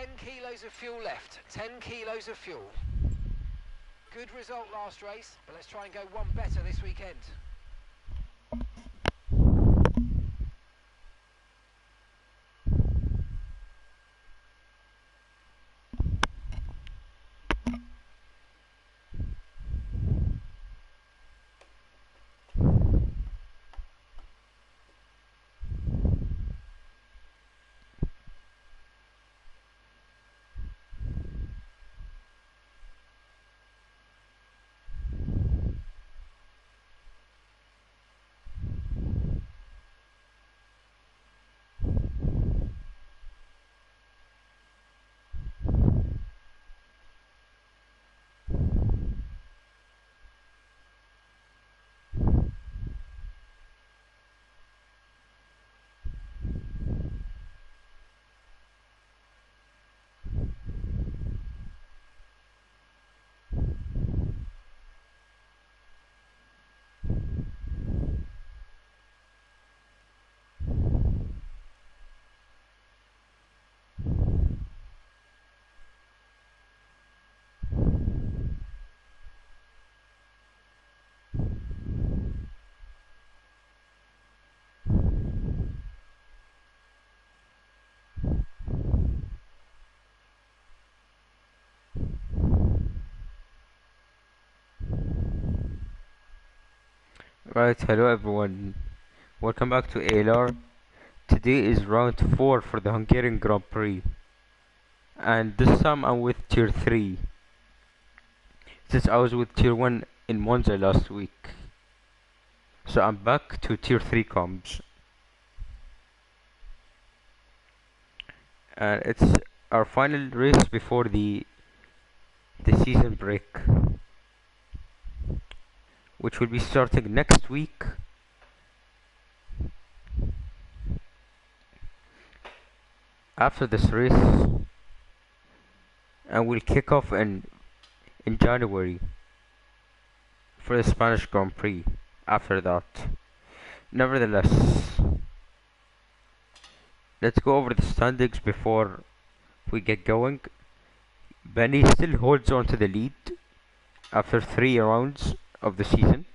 10 kilos of fuel left. 10 kilos of fuel. Good result last race, but let's try and go one better this weekend. Right, hello everyone. Welcome back to ALR. Today is round 4 for the Hungarian Grand Prix. And this time I'm with Tier 3. Since I was with Tier 1 in Monza last week. So I'm back to Tier 3 comms. And it's our final race before the season break, which will be starting next week. After this race, and we'll kick off in January for the Spanish Grand Prix after that. Nevertheless, let's go over the standings before we get going. Benny still holds on to the lead after 3 rounds of the season.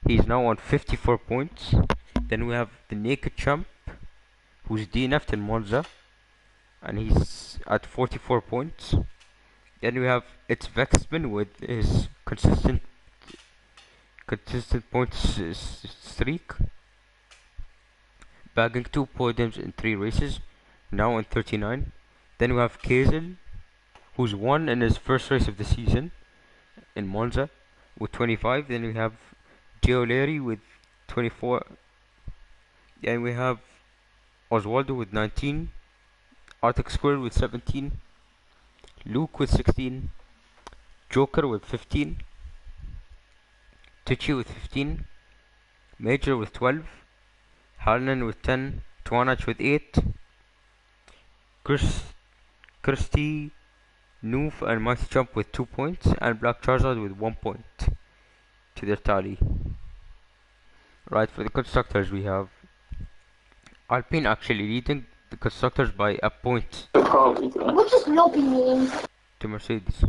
He's now on 54 points. Then we have the naked champ, who's DNF'd in Monza, and he's at 44 points. Then we have it's Vexman with his consistent points streak, bagging 2 podiums in 3 races, now on 39. Then we have Kazel, who's won in his first race of the season in Monza with 25. Then we have Gioleri with 24. Then we have Oswaldo with 19, Arctic Squirrel with 17, Luke with 16, Joker with 15, Tichy with 15, Major with 12, Harlan with 10, Twanach with 8, Kirsty, Noof and Mighty Jump with 2 points, and Black Charizard with 1 point to their tally. Right, for the constructors we have Alpine actually leading the constructors by a point. What does lobby mean? To Mercedes.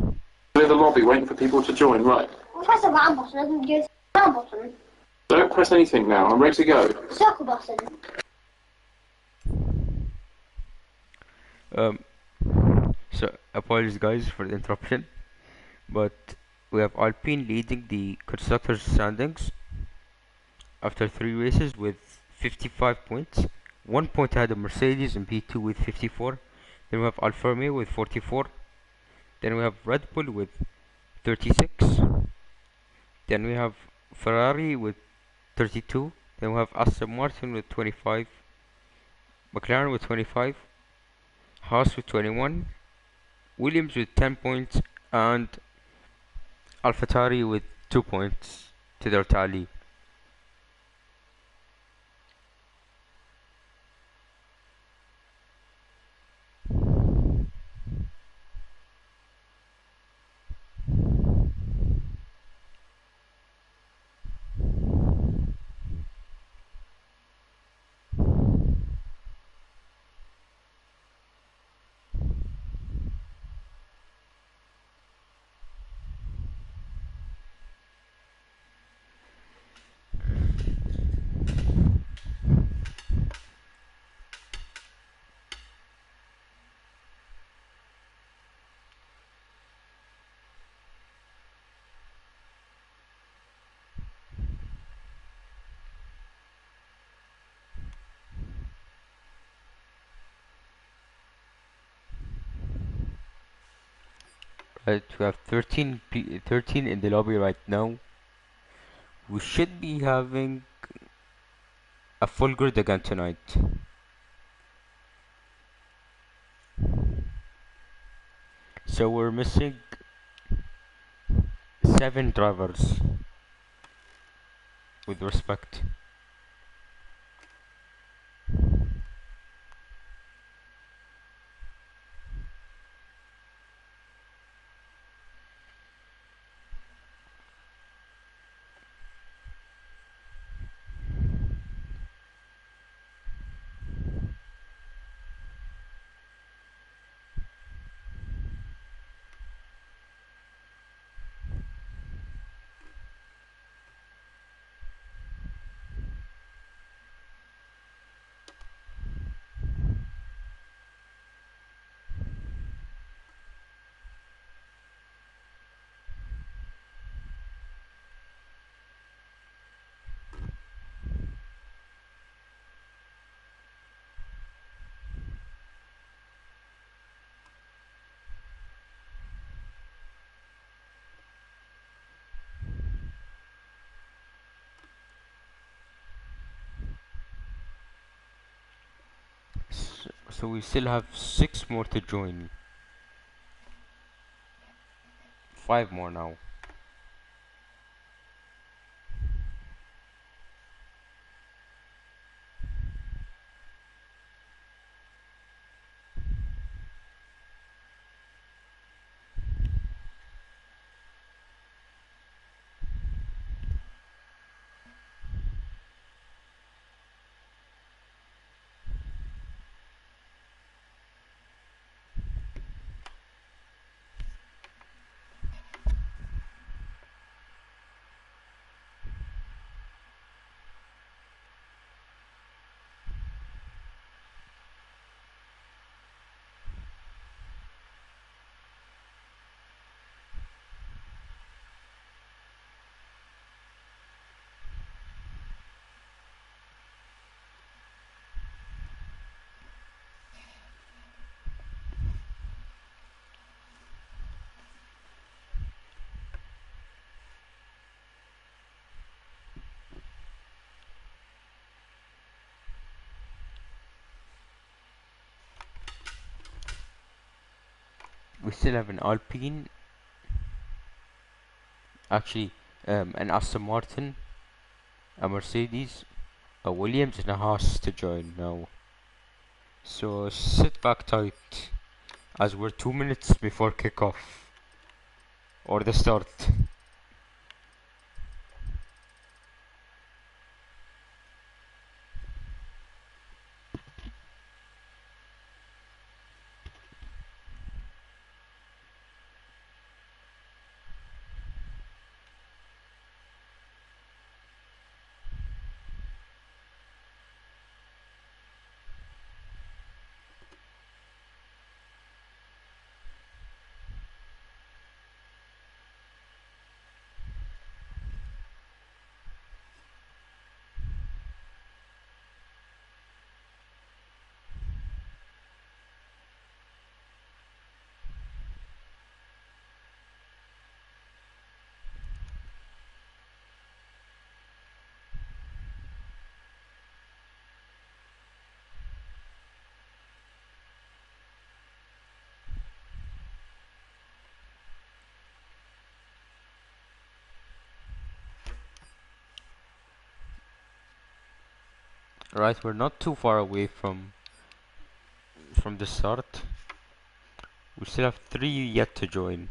We're in the lobby waiting for people to join, right? Press the round button, doesn't use the round button. Don't press anything now, I'm ready to go. Circle button. So apologies guys for the interruption, but we have Alpine leading the constructors standings after 3 races with 55 points, 1 point ahead of Mercedes in P2 with 54. Then we have Alfa Romeo with 44. Then we have Red Bull with 36. Then we have Ferrari with 32. Then we have Aston Martin with 25. McLaren with 25. Haas with 21. Williams with 10 points. And AlphaTauri with 2 points to their tally. Right, we have 13 in the lobby right now. We should be having a full grid again tonight. So we're missing 7 drivers with respect. So we still have 6 more to join. 5 more now. We still have an Alpine, actually, an Aston Martin, a Mercedes, a Williams, and a Haas to join now. So sit back tight as we're 2 minutes before kickoff or the start. Right, we're not too far away from the start. We still have 3 yet to join.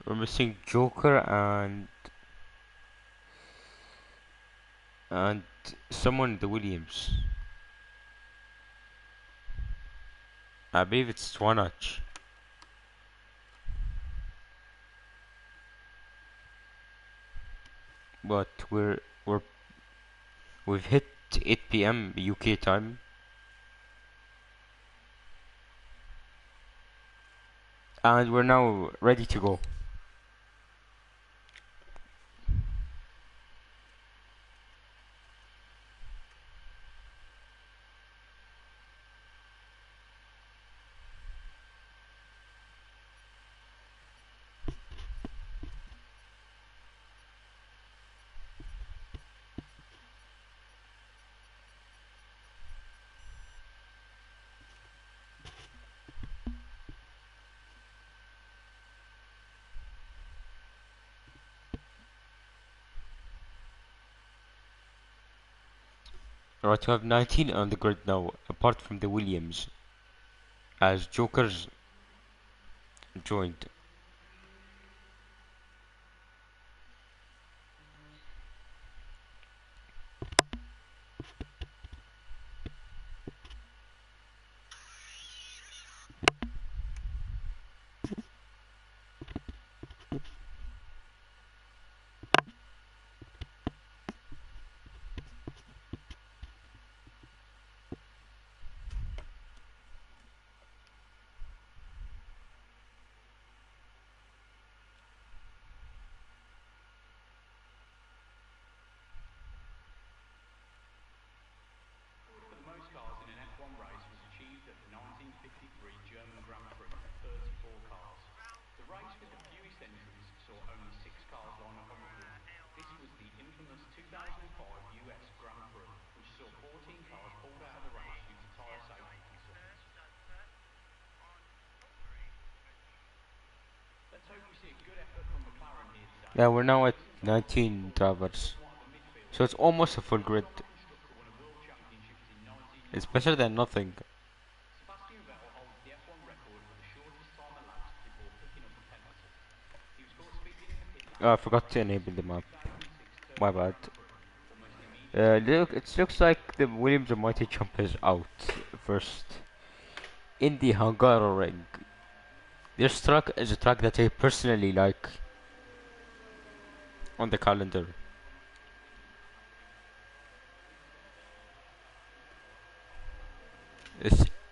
We're missing Joker and someone in the Williams. I believe it's Swanage. But we've hit 8 p.m. UK time, and we're now ready to go. Right, we have 19 on the grid now, apart from the Williams, as Jokers joined. For the most cars in an F1 race was achieved at the 1953 German Grand Prix, 34 cars. The race with the fewest entries saw only 6 cars line up on the grid. This was the infamous 2005 US Grand Prix, which saw 14 cars pulled out of the race due to tyre safety concerns. Let's hope we see a good effort from McLaren here today. Yeah, we're now at 19 drivers, so it's almost a full grid. It's better than nothing. Sebastian Vettel holds the F1 record for the shortest time elapsed before picking up a penalty. He was caught speeding in the pit lane. I forgot to enable the map. 2006 My Turkey bad. Grand Prix, almost immediately. It looks like the Williams Almighty Jump is out first. In the Hungary, this track is a track that I personally like on the calendar.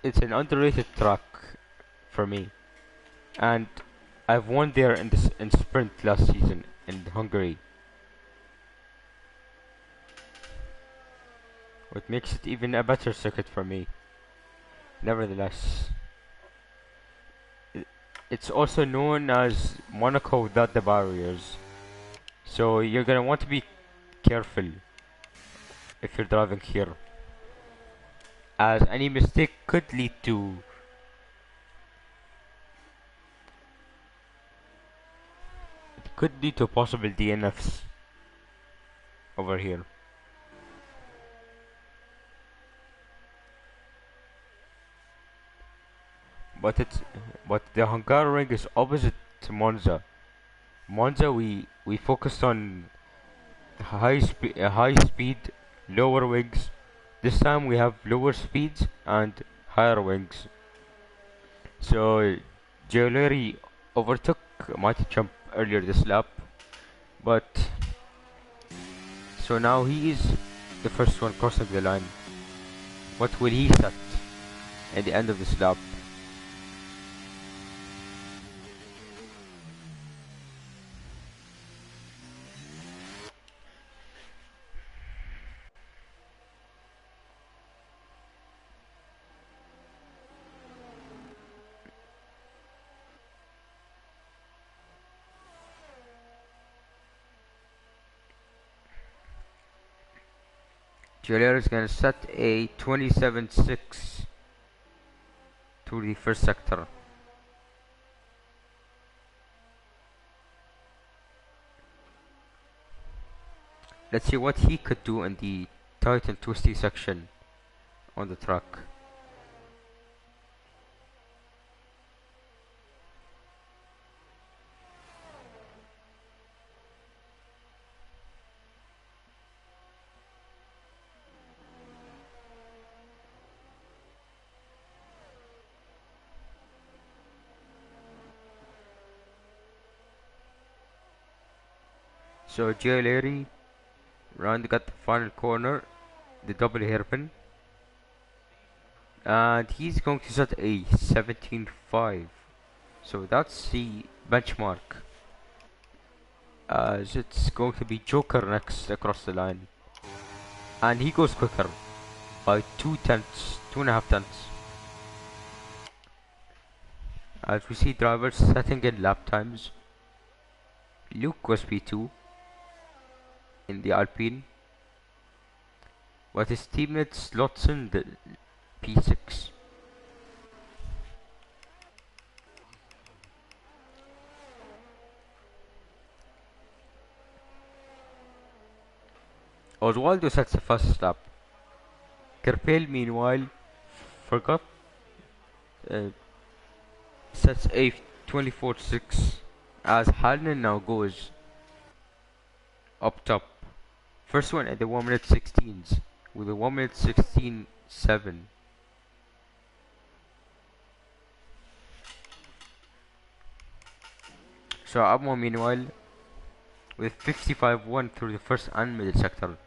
It's an underrated track for me, and I've won there in sprint last season in Hungary, what makes it even a better circuit for me. Nevertheless, it's also known as Monaco without the barriers, so you're gonna want to be careful if you're driving here, as any mistake could lead to possible DNFs over here. But it's but the Hungary ring is opposite to Monza. Monza we focused on high speed, lower wings. This time we have lower speeds and higher wings. So Giuliani overtook Mighty Jump earlier this lap, but so now he is the first one crossing the line. What will he set at the end of this lap? Giuliani is gonna set a 27.6 to the first sector. Let's see what he could do in the tight and twisty section on the track. So Larry rounding at the final corner, the double hairpin, and he's going to set a 17.5. So that's the benchmark. As it's going to be Joker next across the line, and he goes quicker by 2 tenths, 2.5 tenths. As we see drivers setting in lap times, Luke was P2 in the Alpine, but his teammate slots in the P6. Oswaldo sets the fastest lap. Kerpel meanwhile forgot uh, sets a 24.6 as Halnan now goes up top. First one at the 1 minute 16s with a 1 minute 16.7. So Abmo meanwhile with 55.1 through the first and middle sector.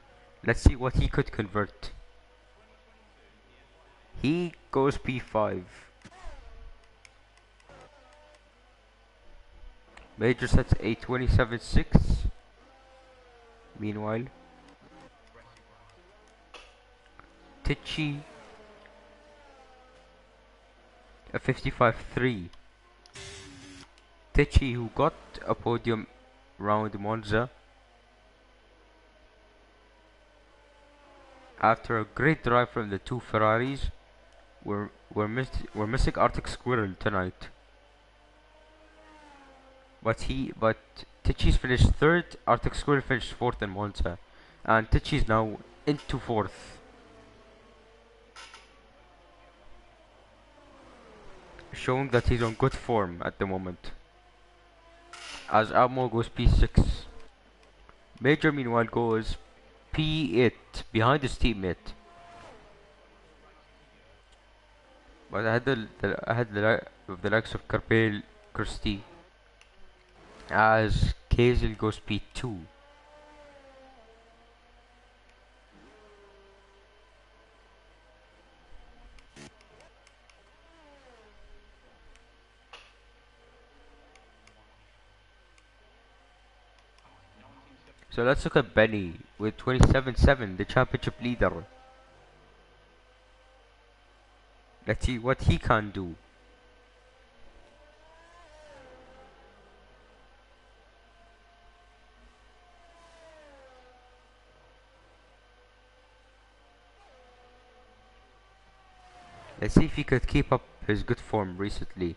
Let's see what he could convert. He goes P5. Major sets a 27.6. Meanwhile, Tichy a 55.3. Tichy, who got a podium round Monza after a great drive from the two Ferraris, we're missing Arctic Squirrel tonight. But Tichy's finished third, Arctic Squirrel finished fourth in Monza, and Tichy's now into fourth, showing that he's on good form at the moment. As Amo goes P6. Major meanwhile goes P8 behind his teammate. But I had the likes of Carpel, Christie, as Kazel goes P2. So let's look at Benny with 27.7, the championship leader. Let's see what he can do. Let's see if he could keep up his good form recently.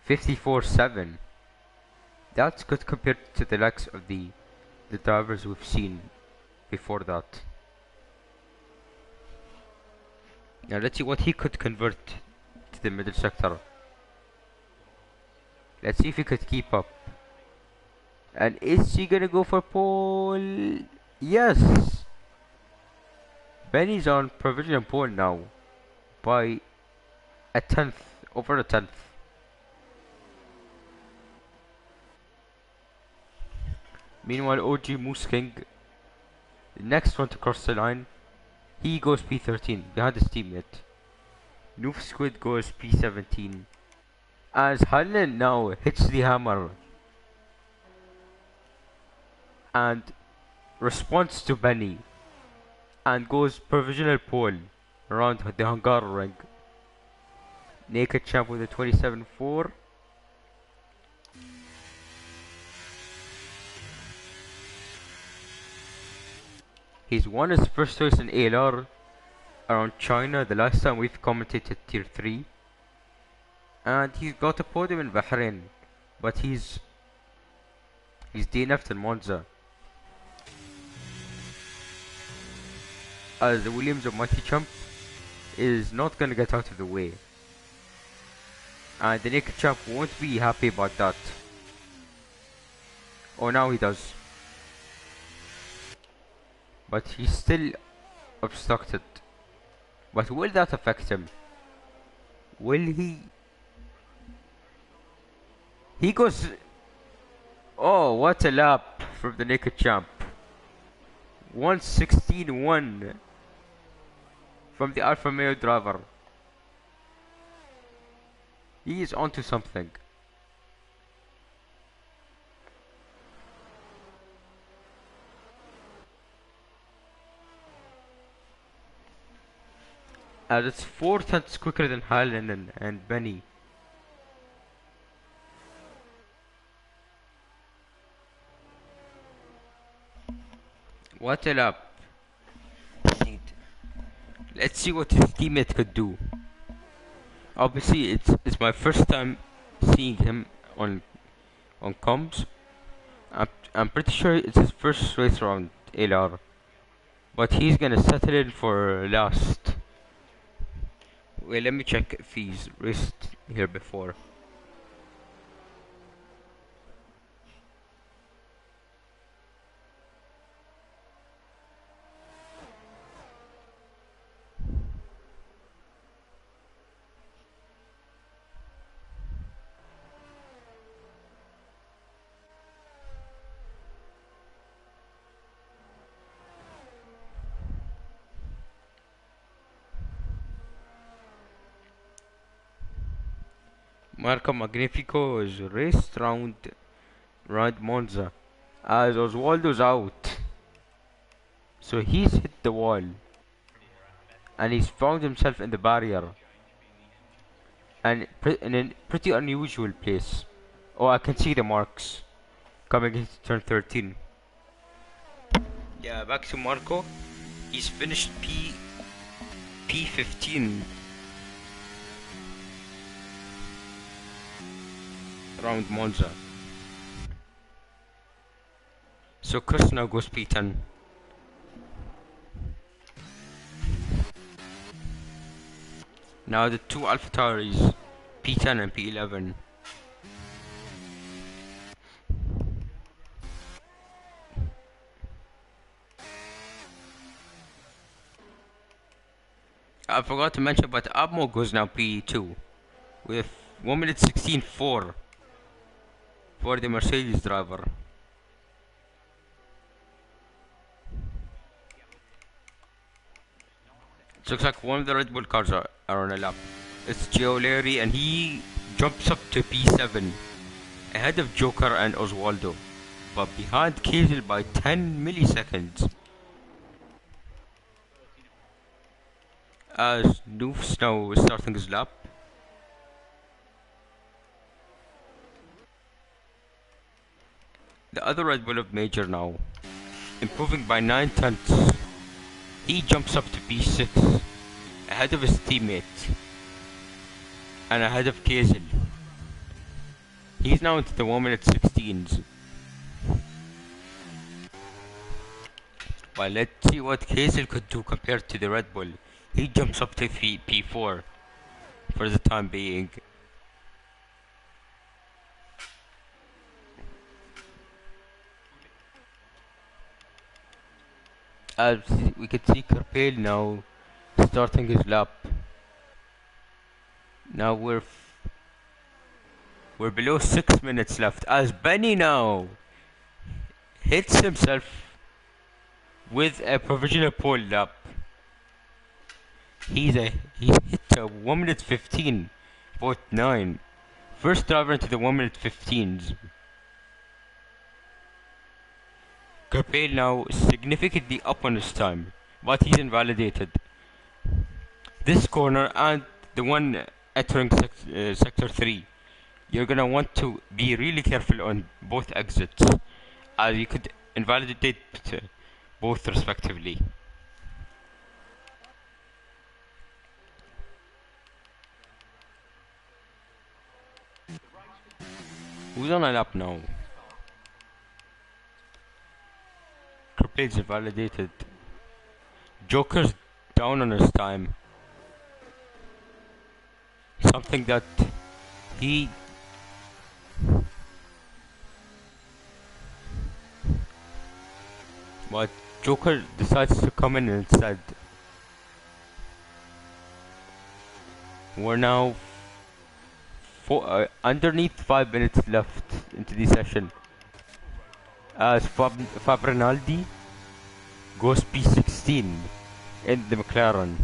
54.7. That's good compared to the likes of the drivers we've seen before that. Now let's see what he could convert to the middle sector. Let's see if he could keep up. And is he gonna go for pole? Yes! Benny's on provisional pole now by a tenth, over a tenth. Meanwhile, OG Moose King, the next one to cross the line, he goes P13 behind his teammate. Noof Squid goes P17. As Hallen now hits the hammer and responds to Benny and goes provisional pole around the Hungaroring. Naked champ with a 27.4. He's won his first race in ALR around China the last time we've commentated tier 3. And he's got a podium in Bahrain, but he's DNF'd in Monza. As the Williams of Mighty Champ is not gonna get out of the way. And the Naked Champ won't be happy about that. Oh, now he does. But he's still obstructed. But will that affect him? Will he? He goes... Oh, what a lap! from the naked champ. 116.1 from the Alfa Romeo driver. He is onto something. That's 4 tenths quicker than Haaland and Benny. What a lap. Indeed. Let's see what his teammate could do. Obviously, it's my first time seeing him on comms. I'm pretty sure it's his first race around ALR, but he's gonna settle in for last. Wait, let me check if he's raced here before. Marco Magnifico is raced round Monza as Oswaldo's out. So he's hit the wall and he's found himself in the barrier and in a pretty unusual place. Oh, I can see the marks coming into turn 13. Yeah, back to Marco. He's finished P15 around Monza. So Chris now goes P10. Now the two AlphaTauris, P10 and P11. I forgot to mention, but Abmo goes now P2 with 1 minute 16.4 for the Mercedes driver. It looks like one of the Red Bull cars are on a lap. It's Gio Leary and he jumps up to P7 ahead of Joker and Oswaldo, but behind Kiesel by 10 milliseconds. As Noofs now is starting his lap. The other Red Bull of Major now, improving by 9 tenths. He jumps up to P6, ahead of his teammate, and ahead of Kiesel. He's now into the 1 minute 16s. Well, let's see what Kiesel could do compared to the Red Bull. He jumps up to P4 for the time being. As we can see Carpel now starting his lap. Now we're below 6 minutes left as Benny now hits himself with a provisional pole lap. He hit a 1 minute 15.9. First driver into the 1 minute 15s. Carpel now significantly up on his time, but he's invalidated. This corner and the one entering sector 3, you're gonna want to be really careful on both exits, as you could invalidate both respectively. Who's on a lap now? Carpel's invalidated. Joker's down on his time. Something that he but Joker decides to come in instead. We're now underneath 5 minutes left into the session. as Fabrinaldi goes P16 in the McLaren.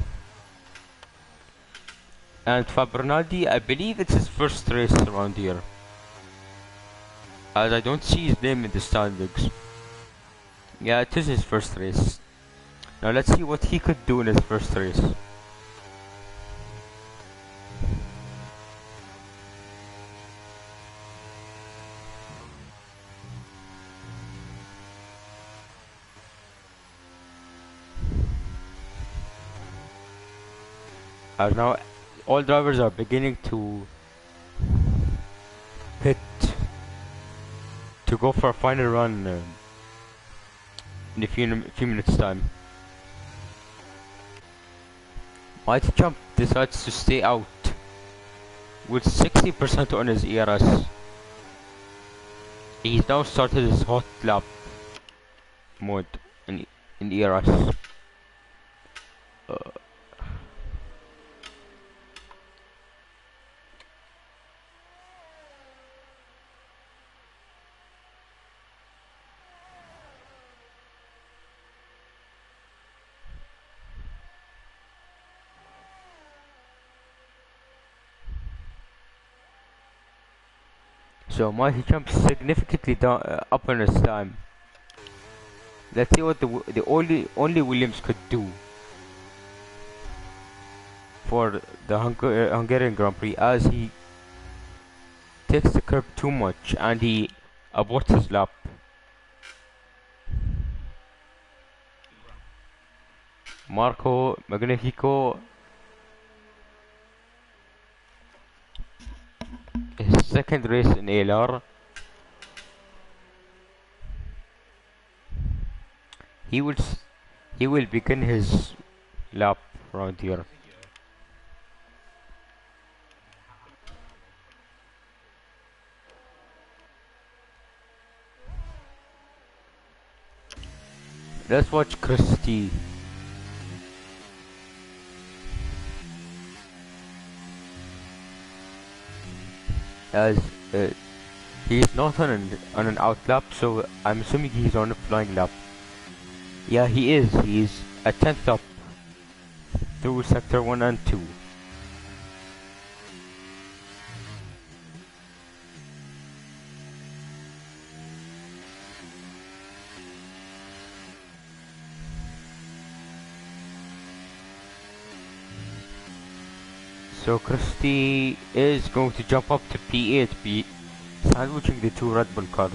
And Fabrinaldi, I believe it's his first race around here, as I don't see his name in the standings. Yeah, it is his first race. Now let's see what he could do in his first race. As now all drivers are beginning to pit to go for a final run in a few minutes time. Mighty Jump decides to stay out with 60% on his ERS. He's now started his hot lap mode in ERS. So Mighty jumps significantly down, up on his time. Let's see what the only Williams could do for the Hungarian Grand Prix, as he takes the curb too much and he aborts his lap. Marco Magnifico, his second race in ALR. He will begin his lap around here. Let's watch Christie. As he's not on an out lap, so I'm assuming he's on a flying lap. Yeah, he is. He's a 10th up through sector 1 and 2. So Christie is going to jump up to P8, sandwiching the two Red Bull cars.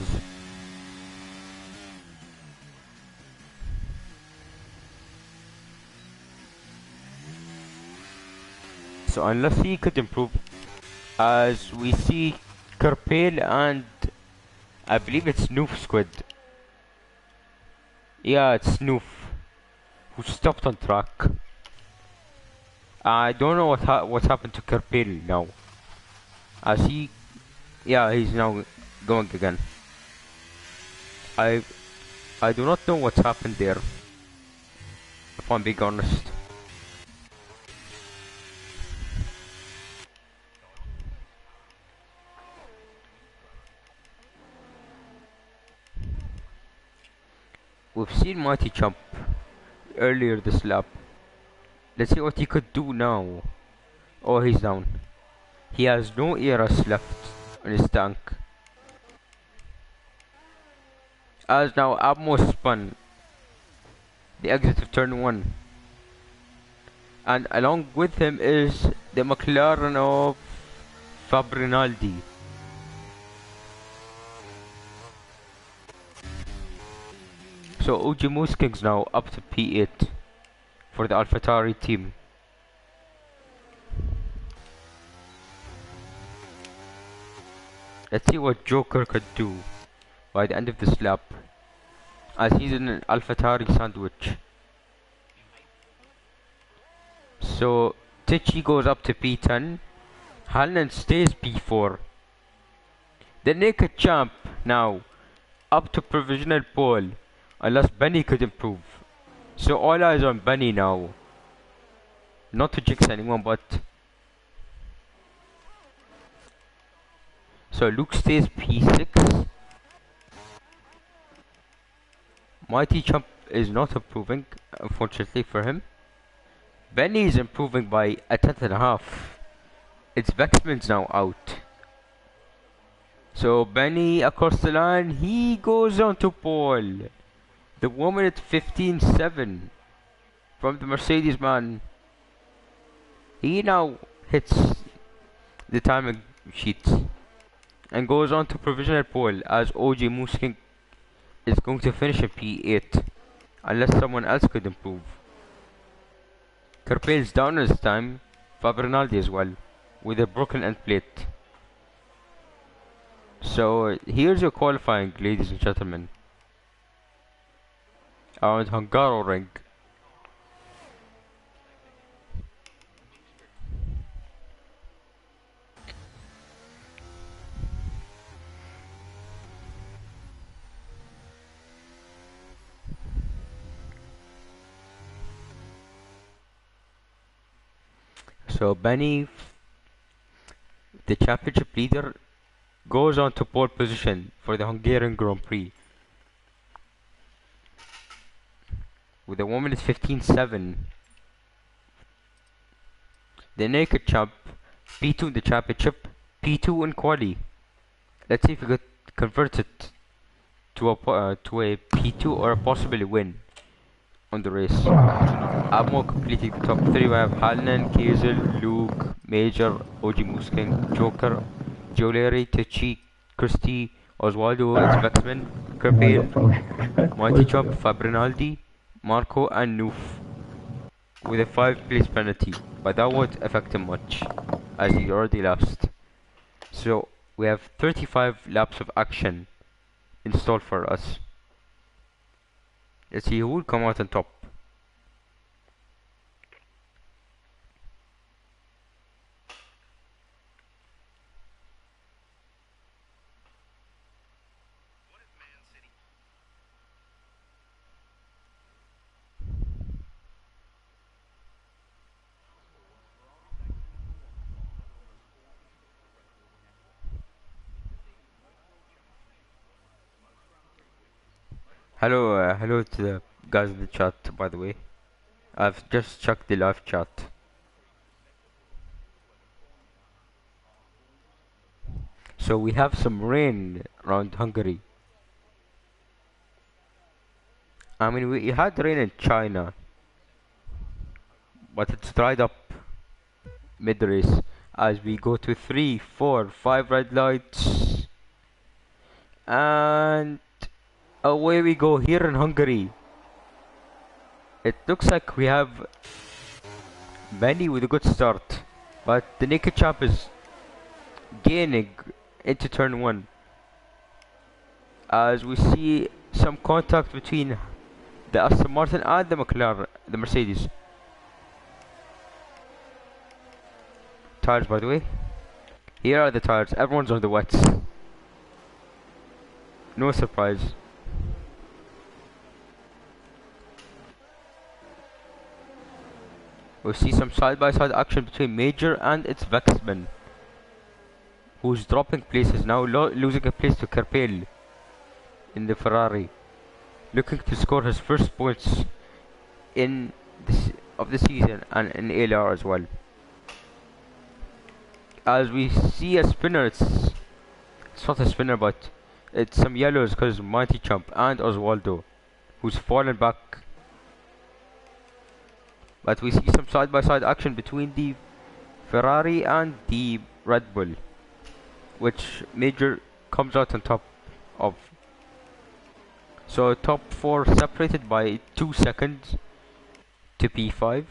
So unless he could improve, as we see Kerpel and I believe it's Noof Squid. Yeah, it's Noof who stopped on track. I don't know what's happened to Kerpel now, as he's now going again. I do not know what's happened there, if I'm being honest. We've seen Mighty jump earlier this lap. Let's see what he could do now. Oh, he's down. He has no ERS left on his tank. As now Abmo spun the exit of turn 1. And along with him is the McLaren of Fabrinaldi. So OG Moosking's now up to P8 for the AlphaTauri team. Let's see what Joker could do by the end of this lap, as he's in an AlphaTauri sandwich. So Tichy goes up to P10, Hallen stays P4. The Naked Champ now up to provisional pole, unless Benny could improve. So all eyes on Benny now. Not to jinx anyone, but so Luke stays P6. Mighty Chump is not improving, unfortunately for him. Benny is improving by a tenth and a half. It's Vexman's now out. So Benny across the line, he goes on to pole. The woman at 15.7 from the Mercedes man. He now hits the timing sheets and goes on to provisional pole as OG Musking is going to finish in P8 unless someone else could improve. Kerpel's down this time, Fabrinaldi as well, with a broken end plate. So here's your qualifying, ladies and gentlemen, around Hungaroring. So Benny, the championship leader, goes on to pole position for the Hungarian Grand Prix. With a 1 minute 15.7. The naked champ, P2 in the championship, P2 in quali. Let's see if we could convert it to a P2 or a possibly win on the race. Amo completing the top 3. We have Halnan, Kiesel, Luke, Major, OG Musking, Joker, Joleri, Tichi, Christie, Oswaldo, it's Vexman, Kerpel, Mighty Chop, Fabrinaldi, Marco and Noof with a 5 place penalty, but that won't affect him much as he already lapsed. So we have 35 laps of action installed for us. Let's see who will come out on top. Hello to the guys in the chat, by the way. I've just checked the live chat. So we have some rain around Hungary. I mean, we had rain in China, but it's dried up mid-race as we go to 3, 4, 5 red lights. And away we go here in Hungary. It looks like we have Benny with a good start, but the naked chap is gaining into turn 1 as we see some contact between the Aston Martin and the McLaren, the Mercedes. Tires, by the way. Here are the tires. Everyone's on the wets. No surprise. We see some side-by-side action between Major and its Vexman, who's dropping places now, losing a place to Kerpel in the Ferrari, looking to score his first points in of the season and in ALR as well. As we see a spinner, it's not a spinner, but it's some yellows because Mighty Chump and Oswaldo, who's fallen back. But we see some side-by-side action between the Ferrari and the Red Bull, which Major comes out on top of. So top 4 separated by 2 seconds to P5.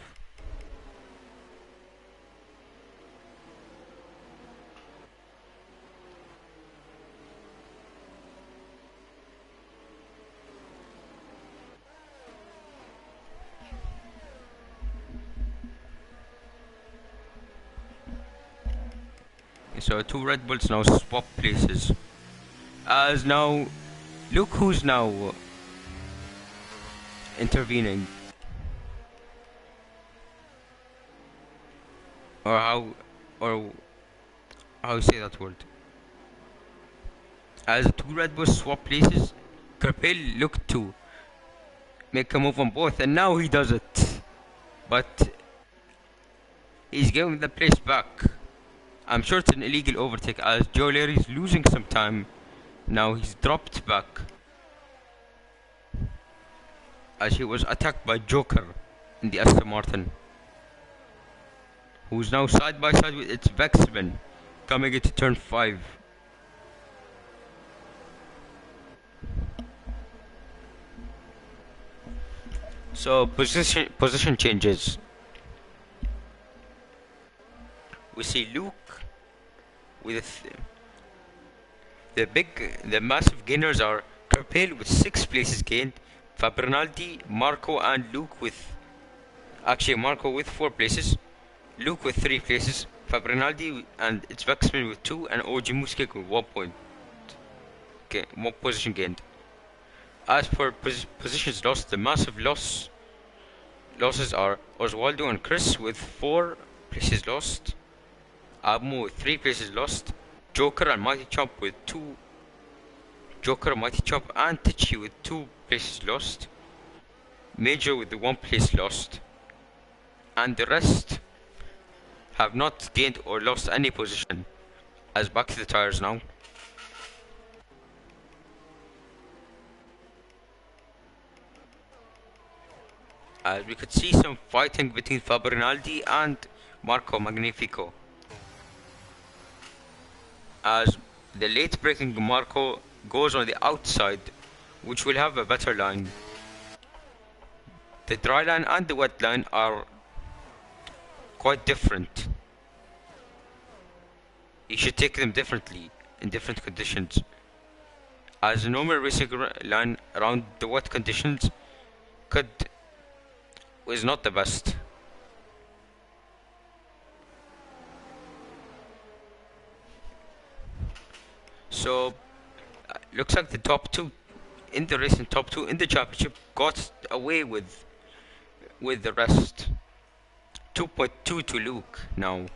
So 2 Red Bulls now swap places. As now, look who's now intervening. Or how you say that word. As 2 Red Bulls swap places, Kerpel looked to make a move on both, and now he does it. But he's giving the place back. I'm sure it's an illegal overtake as Joe Leary's losing some time. Now he's dropped back as he was attacked by Joker in the Aston Martin, who's now side by side with its Vexman coming into turn 5. So position changes. We see Luke with the massive gainers are Carpel with 6 places gained, Fabrinaldi, Marco and Luke with Marco with 4 places, Luke with 3 places, Fabrinaldi and its Vexman with 2, and OG Muskek with 1 point. Okay, 1 position gained. As for positions lost, the massive losses are Oswaldo and Chris with 4 places lost, Abu with 3 places lost, Joker and Mighty Chomp with 2. Joker, Mighty Chomp and Tichy with 2 places lost, Major with the 1 place lost, and the rest have not gained or lost any position. As back to the tires now. As we could see some fighting between Fabrinaldi and Marco Magnifico. As the late braking Marco goes on the outside, which will have a better line. The dry line and the wet line are quite different. You should take them differently in different conditions. As a normal racing line around the wet conditions was not the best. So looks like the top 2 in the race and top 2 in the championship got away with the rest. 2.2 to Luke now.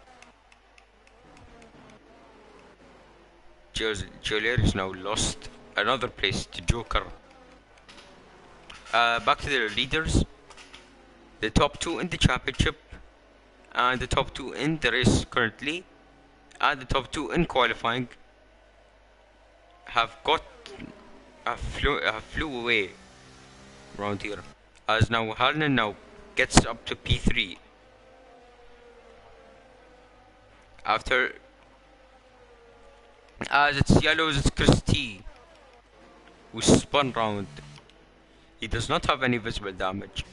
Joler is now lost another place to Joker. Back to the leaders. The top 2 in the championship, and the top 2 in the race currently, and the top 2 in qualifying have flew away around here. As now Harlan now gets up to P3 after, as it's yellows, it's Christie who spun round. He does not have any visible damage.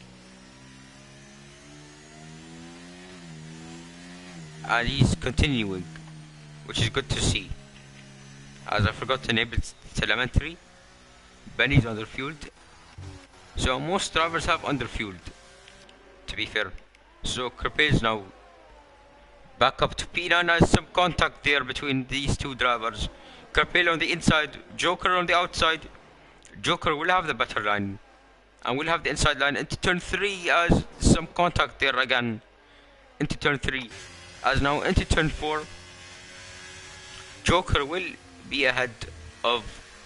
And he's continuing, which is good to see. As I forgot to enable telemetry, Benny's underfueled. So most drivers have underfueled, to be fair. So Crepe is now back up to P9 as some contact there between these 2 drivers. Crepe on the inside, Joker on the outside. Joker will have the better line, and will have the inside line into turn 3 as some contact there again. Into turn 3. As now into turn 4, Joker will be ahead of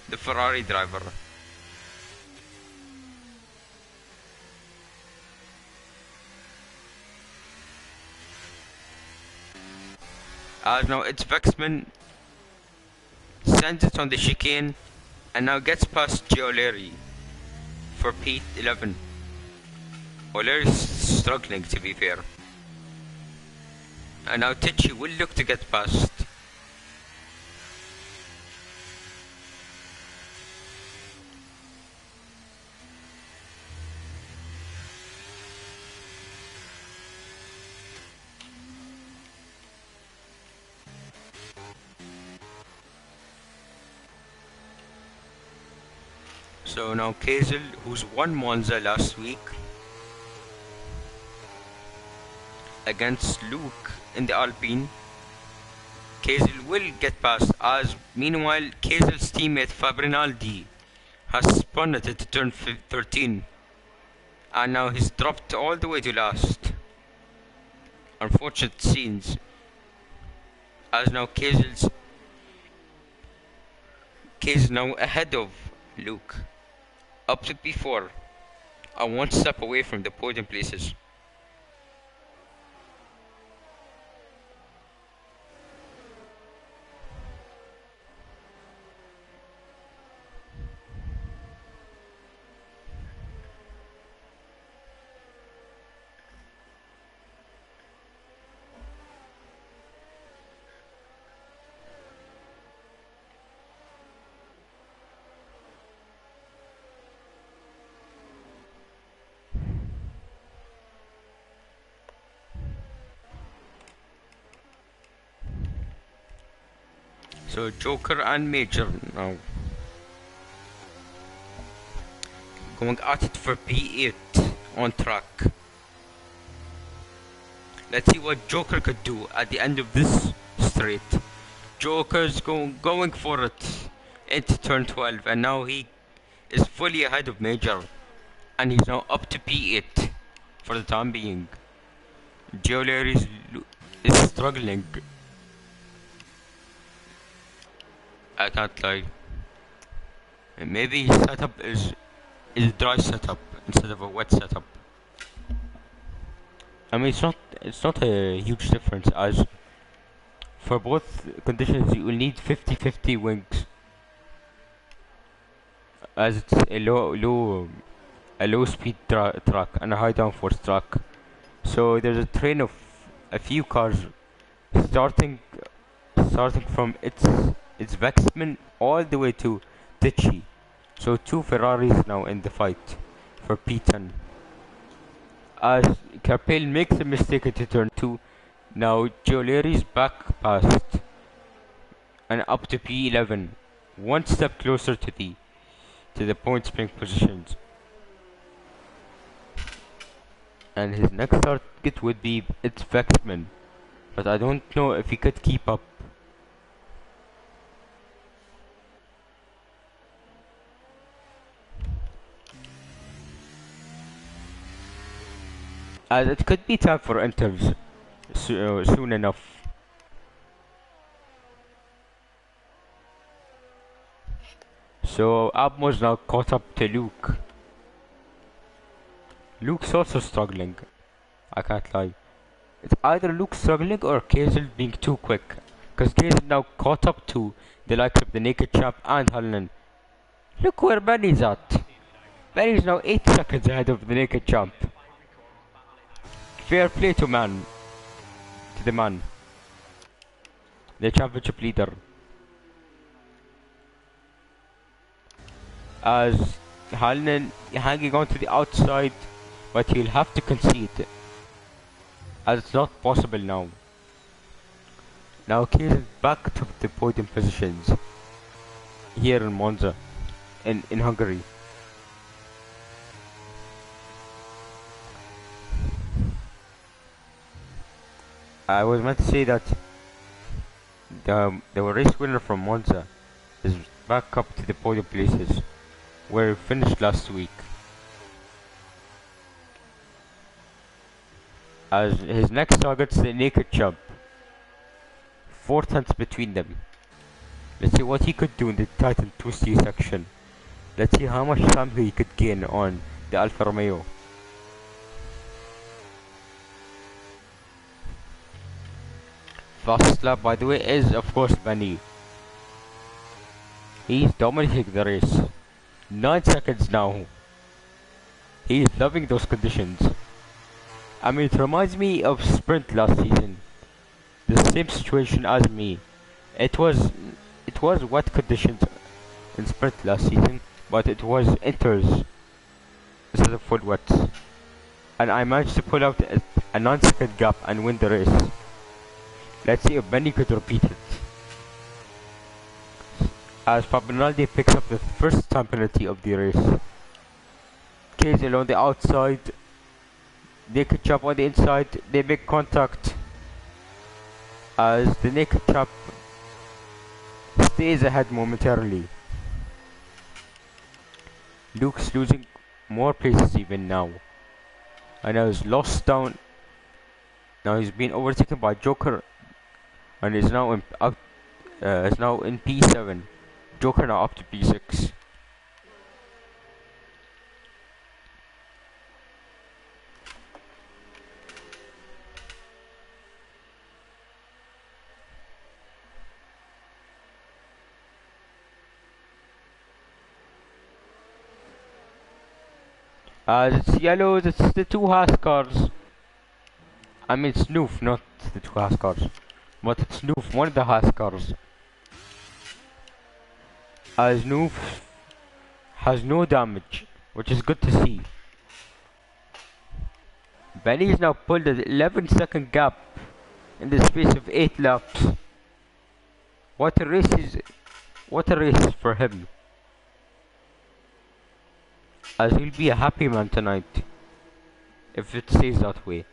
the Ferrari driver. As now it's Vexman sends it on the chicane and now gets past O'Leary for P11. O'Leary's struggling, to be fair. And now Tichy will look to get past. So now Kazel, who's won Monza last week against Luke in the Alpine, Kazel will get past, as meanwhile Kazel's teammate Fabrinaldi has spun it to turn 13 and now he's dropped all the way to last. Unfortunate scenes, as now Kazel's now ahead of Luke, up to P4 are one step away from the podium places. So Joker and Major now going at it for P8 on track. Let's see what Joker could do at the end of this straight. Joker's going for it into turn 12, and now he is fully ahead of Major, and he's now up to P8 for the time being. Jewelry is struggling. I can't lie. Maybe his setup is dry setup instead of a wet setup. I mean, it's not a huge difference, as for both conditions you will need 50-50 wings, as it's a low speed track and a high downforce track. So there's a train of a few cars starting from its Vexman all the way to Tichy. So 2 Ferraris now in the fight for P10. As Capel makes a mistake into turn 2, now Giolieri's back past and up to P11, one step closer to the point spring positions. And his next target would be its Vexman, but I don't know if he could keep up. As it could be time for enters soon enough. So Abmo's now caught up to Luke. Luke's also struggling. I can't lie. It's either Luke struggling or Kazel being too quick. Because Kazel now caught up to the likes of the Naked Champ and Hullen. Look where Benny's at. Benny's now 8 seconds ahead of the Naked Champ. Fair play to the man. The championship leader. As Halnan hanging on to the outside, but he'll have to concede, as it's not possible now. Now Keys is back to the podium positions here in Monza, in Hungary. I was meant to say that the race winner from Monza is back up to the podium places where he finished last week, as his next target's the Naked Champ. 4 tenths between them. Let's see what he could do in the tight and twisty section. Let's see how much time he could gain on the Alfa Romeo. Fastest lap, by the way, is of course Benny. He's dominating the race. 9 seconds now. He's loving those conditions. I mean, it reminds me of sprint last season. The same situation as me. It was wet conditions in sprint last season, but it was inters instead of full wets. And I managed to pull out a 9-second gap and win the race. Let's see if Benny could repeat it. As Fabinaldi picks up the first time penalty of the race. Kazel on the outside. Naked Chap on the inside. They make contact. As the Naked Chap stays ahead momentarily. Luke's losing more places even now. And now he's lost down. Now he's been overtaken by Joker. And is now in P7. Joker now up to P6. It's yellows, it's the two Haas cars. I mean Snoof, not the two Haas cars. But it's Snoof, one of the Haas cars. Snoof has no damage, which is good to see. Benny's now pulled an 11-second gap in the space of 8 laps. What a race for him. As he'll be a happy man tonight, if it stays that way.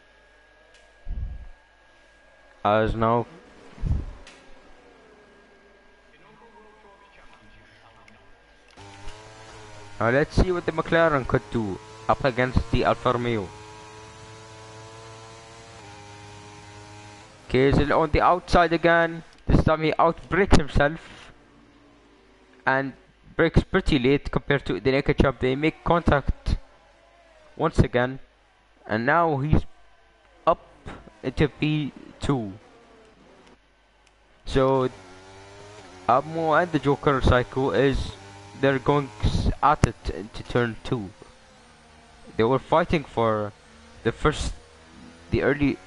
As now let's see what the McLaren could do up against the Alfa Romeo. Kiesel on the outside again. This time he outbrakes himself and brakes pretty late compared to the naked chop. They make contact once again, and now he's up into P2. So Abmo and the Joker Psycho they're going at it into turn 2. They were fighting for the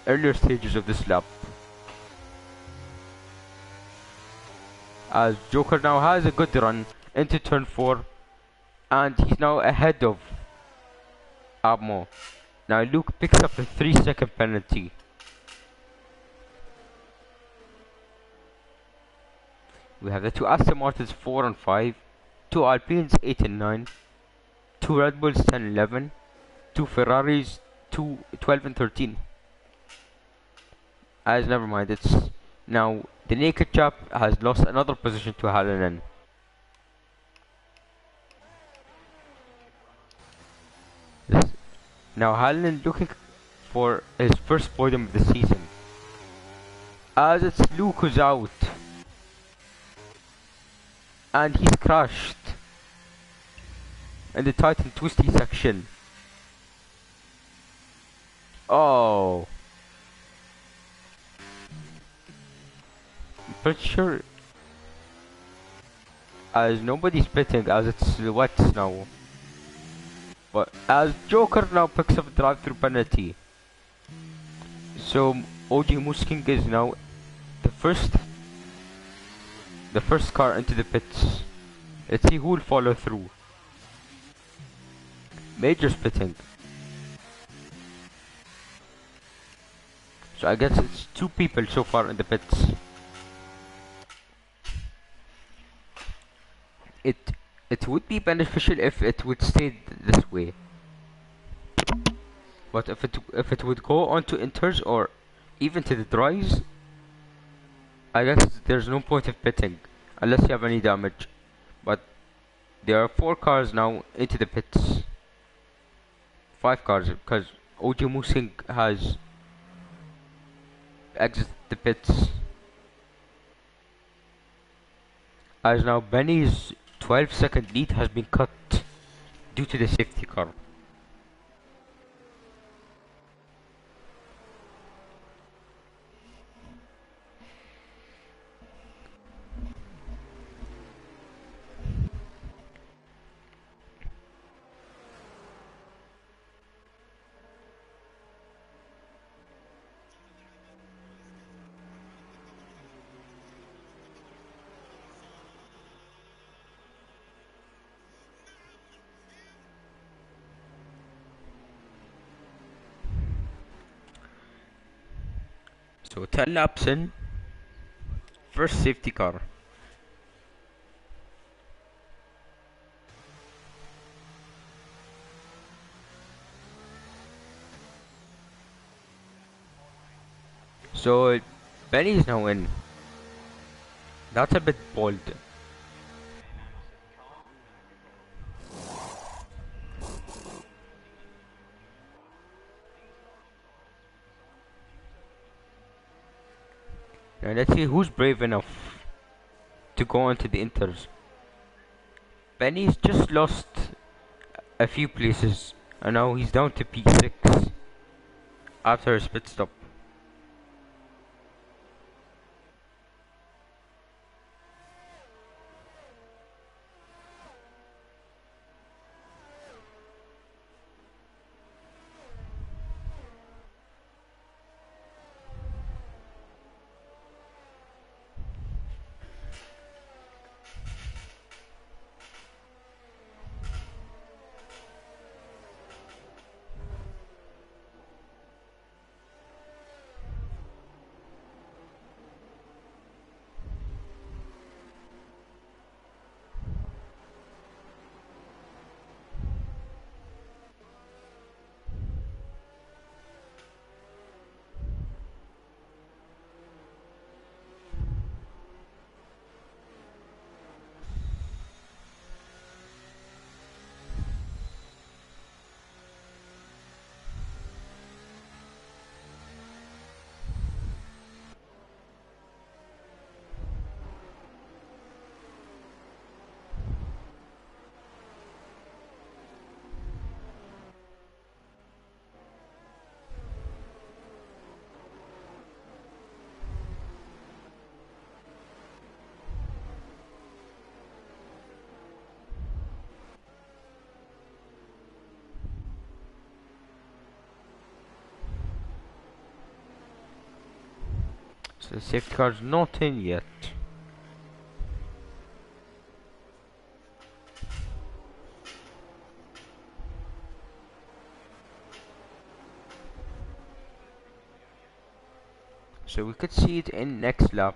earlier stages of this lap. As Joker now has a good run into turn 4, and he's now ahead of Abmo. Now Luke picks up a 3-second penalty. We have the two Aston Martins 4 and 5, two Alpines 8 and 9, two Red Bulls 10 and 11, two Ferraris 12 and 13. As never mind, it's now the naked chap has lost another position to Hallinan. Now Hallinan looking for his first podium of the season. As it's Luke who's out. And he's crashed in the tight and twisty section. Oh, I'm pretty sure as nobody's pitting as it's wet now. But as Joker now picks up a drive-through penalty. So OG Musking is now the first car into the pits. Let's see who will follow through. Major's pitting. So I guess it's 2 people so far in the pits. It would be beneficial if it would stay this way. But if it would go on to inters or even to the dries, I guess there's no point of pitting unless you have any damage. But there are 4 cars now into the pits. 5 cars because OG Musing has exited the pits. As now Benny's 12-second lead has been cut due to the safety car. So 10 laps in, first safety car. So Benny is now in. That's a bit bold. Now let's see who's brave enough to go on to the inters. Benny's just lost a few places and now he's down to P6 after his pit stop. So safety car's not in yet. So we could see it in next lap.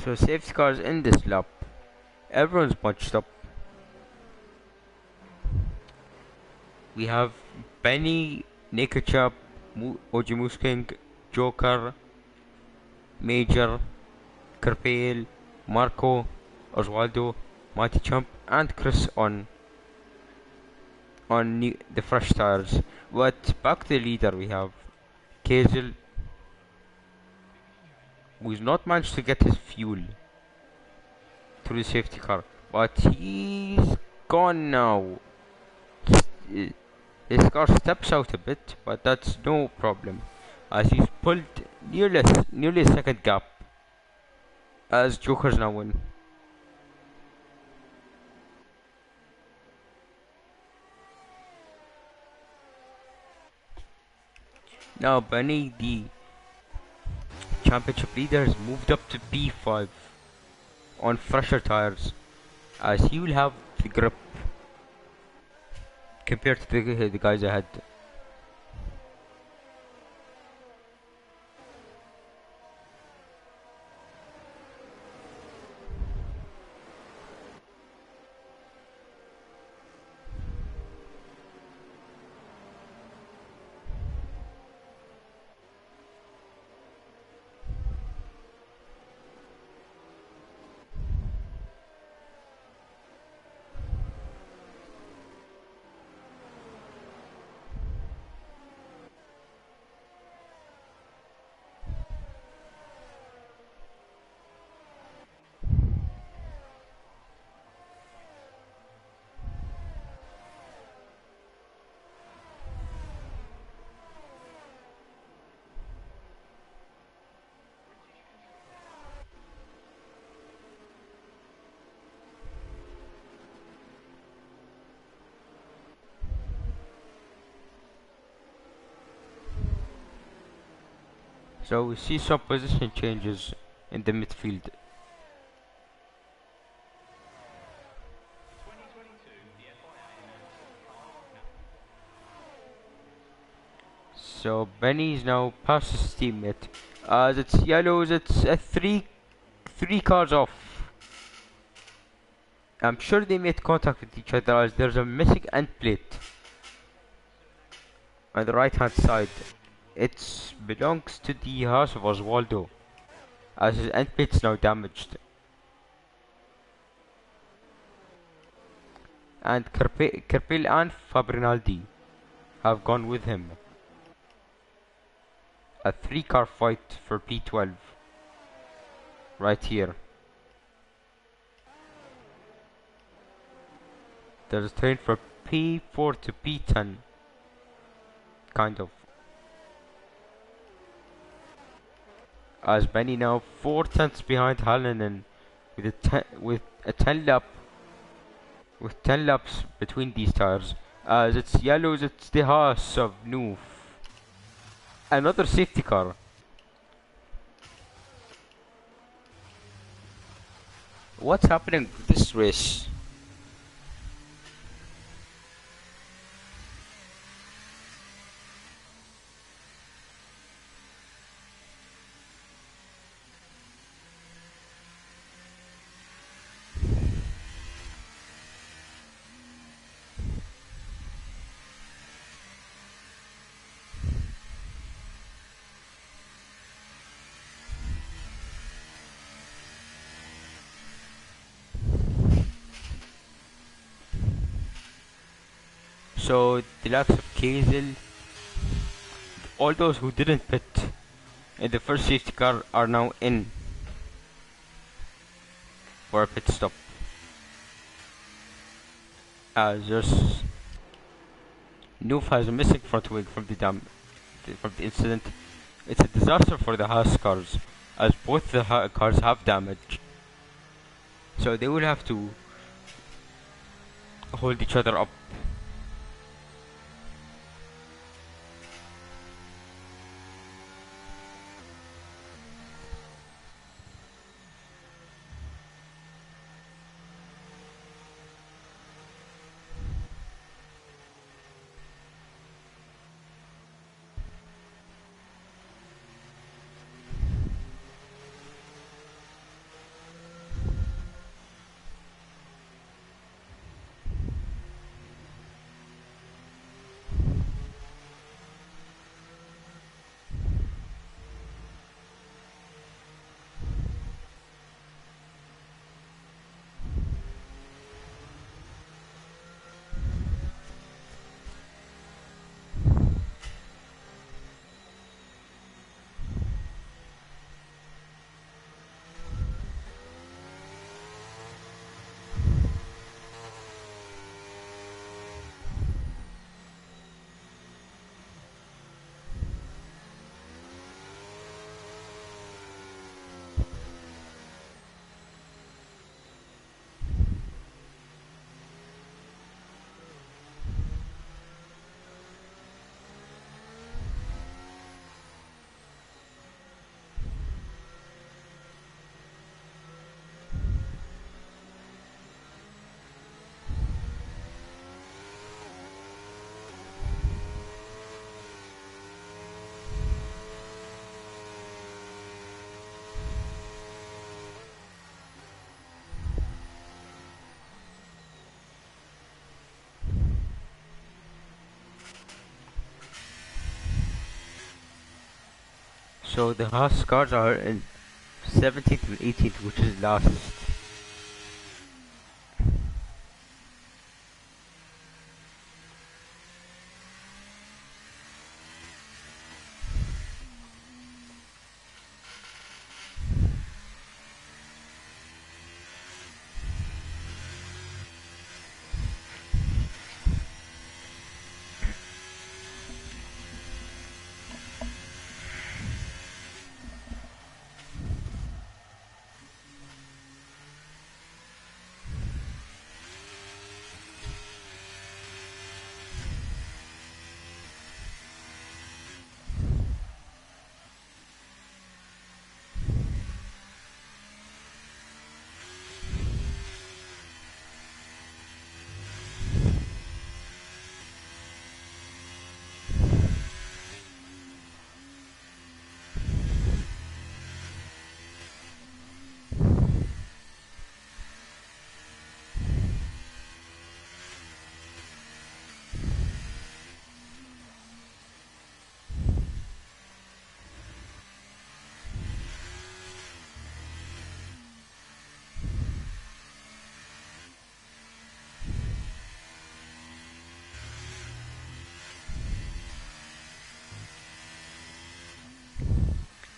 So safety cars in this lap. Everyone's bunched up. We have Benny, Naked Chap, OG Moose King, Joker, Major, Kerpale, Marco, Oswaldo, Mighty Chump, and Chris on the fresh tires. But back to the leader, we have Kazel, who's not managed to get his fuel through the safety car, but he's gone now. His his car steps out a bit, but that's no problem, as he's pulled nearly a second gap, as Joker's now in. Now Benny, the championship leader, has moved up to P5 on fresher tires, as he will have the grip compared to the guys ahead. So we see some position changes in the midfield. 2022, the FIA announced that the cars now. So Benny is now past his teammate. As it's yellows, it's three cars off. I'm sure they made contact with each other, as there's a missing end plate on the right hand side. It belongs to the house of Oswaldo, as his end plate is now damaged. And Kerpil and Fabrinaldi have gone with him. A 3-car fight for P12 right here. There's a train for P4 to P10, kind of. As Benny now 4 tenths behind Hallinan with a 10 laps between these tires. As it's yellows, it's the Haas of Noof. Another safety car. What's happening with this race? So the likes of Kazel, all those who didn't pit in the first safety car are now in for a pit stop. There's Noof has a missing front wing from from the incident. It's a disaster for the Haas cars, as both the cars have damage. So they will have to hold each other up. So the Haas cars are in 17th and 18th, which is last.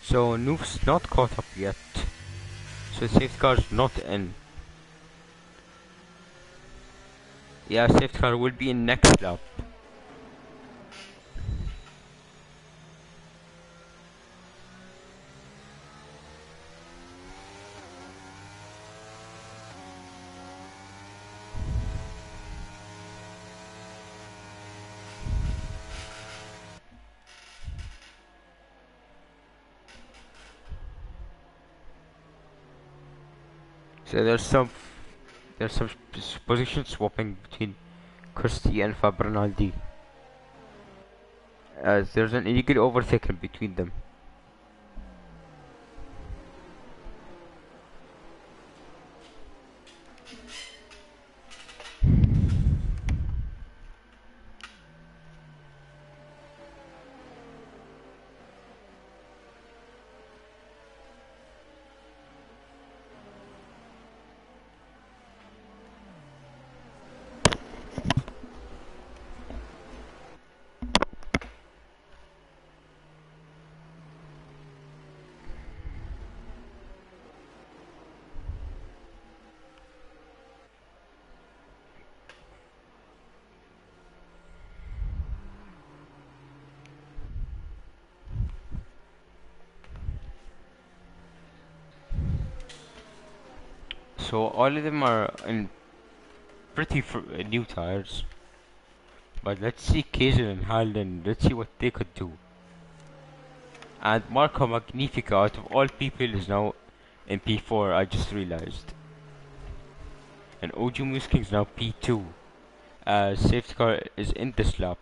So Noof's not caught up yet. So safety car's not in. Yeah, safety car will be in next lap. So there's some position swapping between Christie and Fabrinaldi, as there's an illegal overtaken between them. So all of them are in pretty new tires, but let's see Kazel and Halden. Let's see what they could do. And Marco Magnifica, out of all people, is now in P4. I just realized. And OG Musking's now P2. Safety car is in this lap.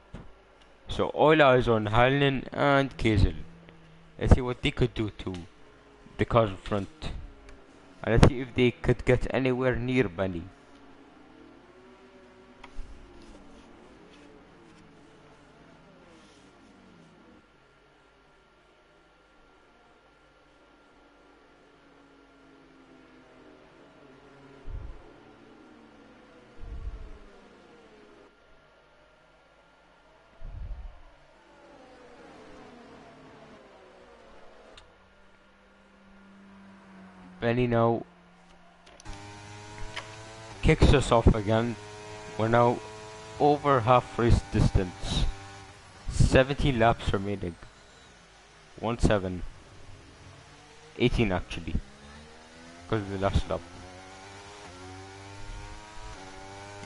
So all eyes on Halden and Kazel. Let's see what they could do to the car in front. And let's see if they could get anywhere near Benny. Benny now kicks us off again. We're now over half race distance. 17 laps remaining. 1-7. 18 actually. Because of the last lap.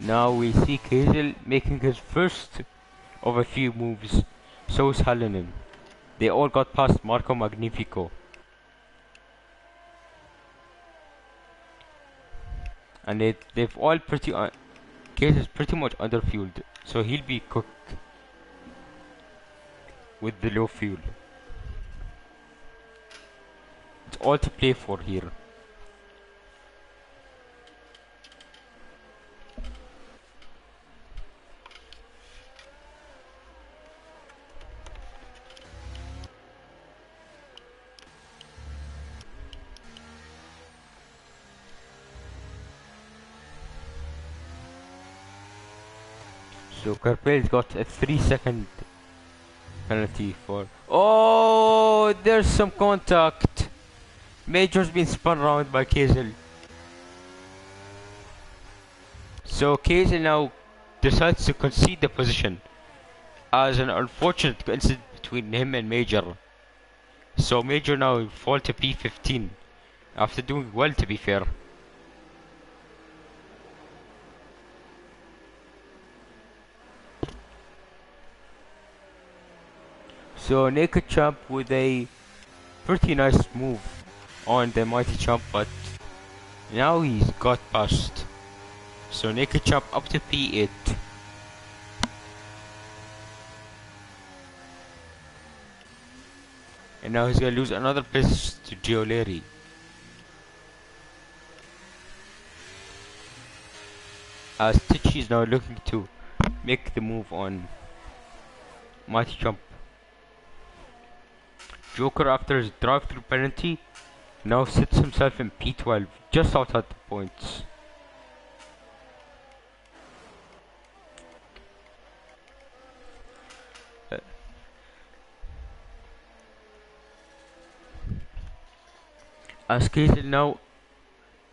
Now we see Kazel making his first of a few moves. So is Hallinan. They all got past Marco Magnifico. And they've all Kazel's pretty much underfueled. So he'll be cooked with the low fuel. It's all to play for here. So Carpel's got a 3-second penalty for... Oh, there's some contact. Major's been spun around by Kazel. So Kazel now decides to concede the position as an unfortunate coincidence between him and Major. So Major now fall to P15 after doing well, to be fair. So Naked Champ with a pretty nice move on the Mighty Champ, but now he's got past. So Naked Champ up to P8. And now he's gonna lose another place to Gioleri. As Tichy is now looking to make the move on Mighty Champ. Joker, after his drive-through penalty, now sits himself in P12, just outside the points. As Kazel now,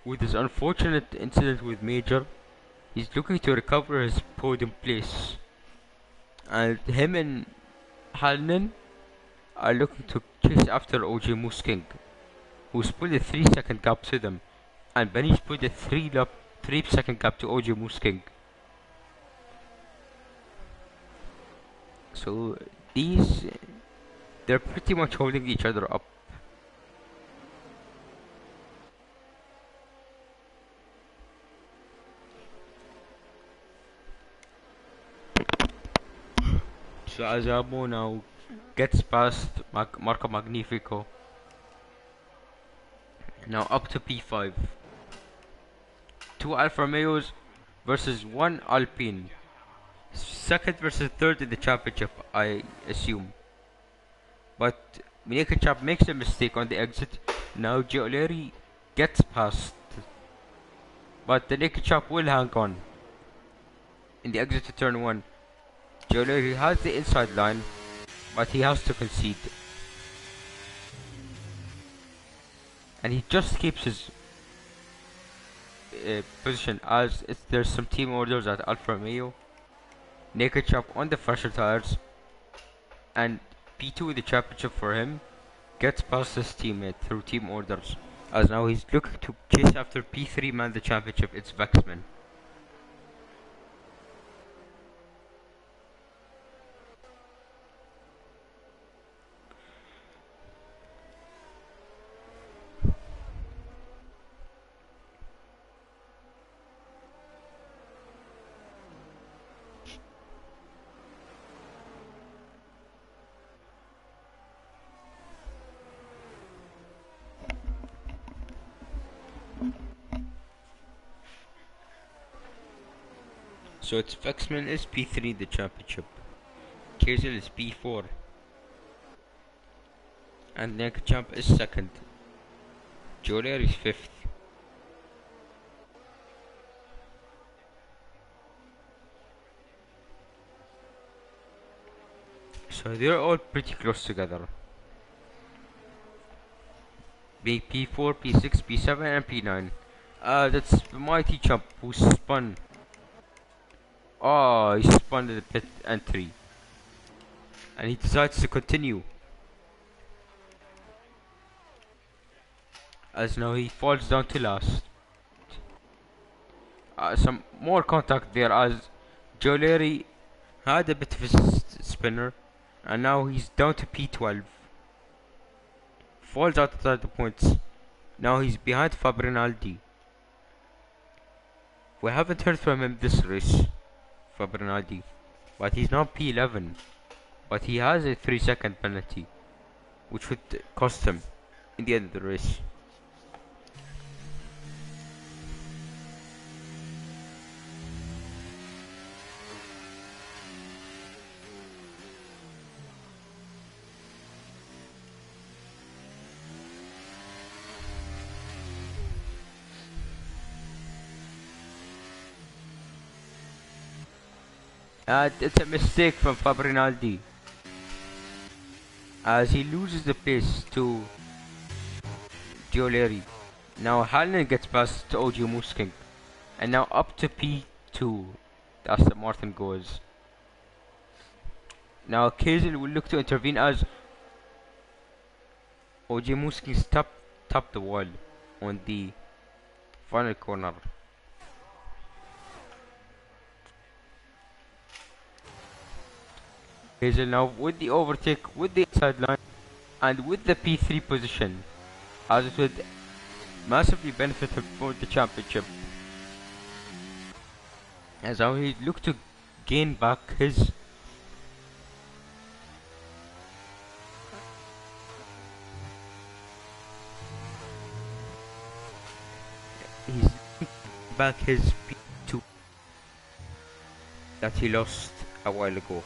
with his unfortunate incident with Major, he's looking to recover his podium place. And him and Halnan are looking to chase after OJ Musking, who's put a 3-second gap to them, and Benny's put a 3-second gap to OJ Musking. So they're pretty much holding each other up. So Azamo now gets past Marco Magnifico. Now up to P5. Two Alfa Romeos versus one Alpine. Second versus third in the championship, I assume. But Mineka Chap makes a mistake on the exit. Now Giulieri gets past. But the Naked Chap will hang on. In the exit to turn 1. Giulieri has the inside line, but he has to concede. And he just keeps his position as there's some team orders at Alfa Romeo. Naked Chap on the fresher tires. And P2 in the championship for him gets past his teammate through team orders. As now he's looking to chase after P3 man the championship, it's Vexman. So it's Vexman is P3 in the championship. Kazel is P4. And Nekachamp is second. Jolier is fifth. So they're all pretty close together. Being P4, P6, P7 and P9. That's the mighty chump who spun. Oh, he spun in the pit entry. And he decides to continue. As now he falls down to last. Some more contact there as Joleri had a bit of a spinner. And now he's down to P12. Falls outside the points. Now he's behind Fabrinaldi. We haven't heard from him this race, Fabrinaldi. But he's now P11. But he has a 3-second penalty, which would cost him in the end of the race. It's a mistake from Fabrinaldi, as he loses the place to Gioleri. Now Hallen gets past to OG Musking, and now up to P2. That's the Martin goes. Now Kazel will look to intervene as OG Musking tapped the wall on the final corner. Hazel now with the overtake, with the inside line, and with the P3 position, as it would massively benefit him for the championship. As now he looked to gain back his P2 that he lost a while ago.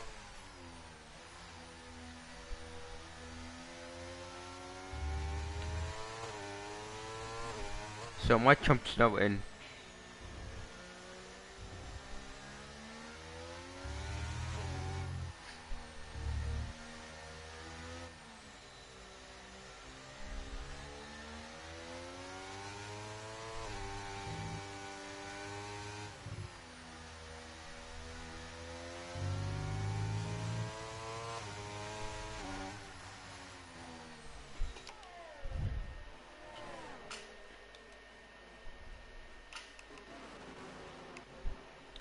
So my chump's now in.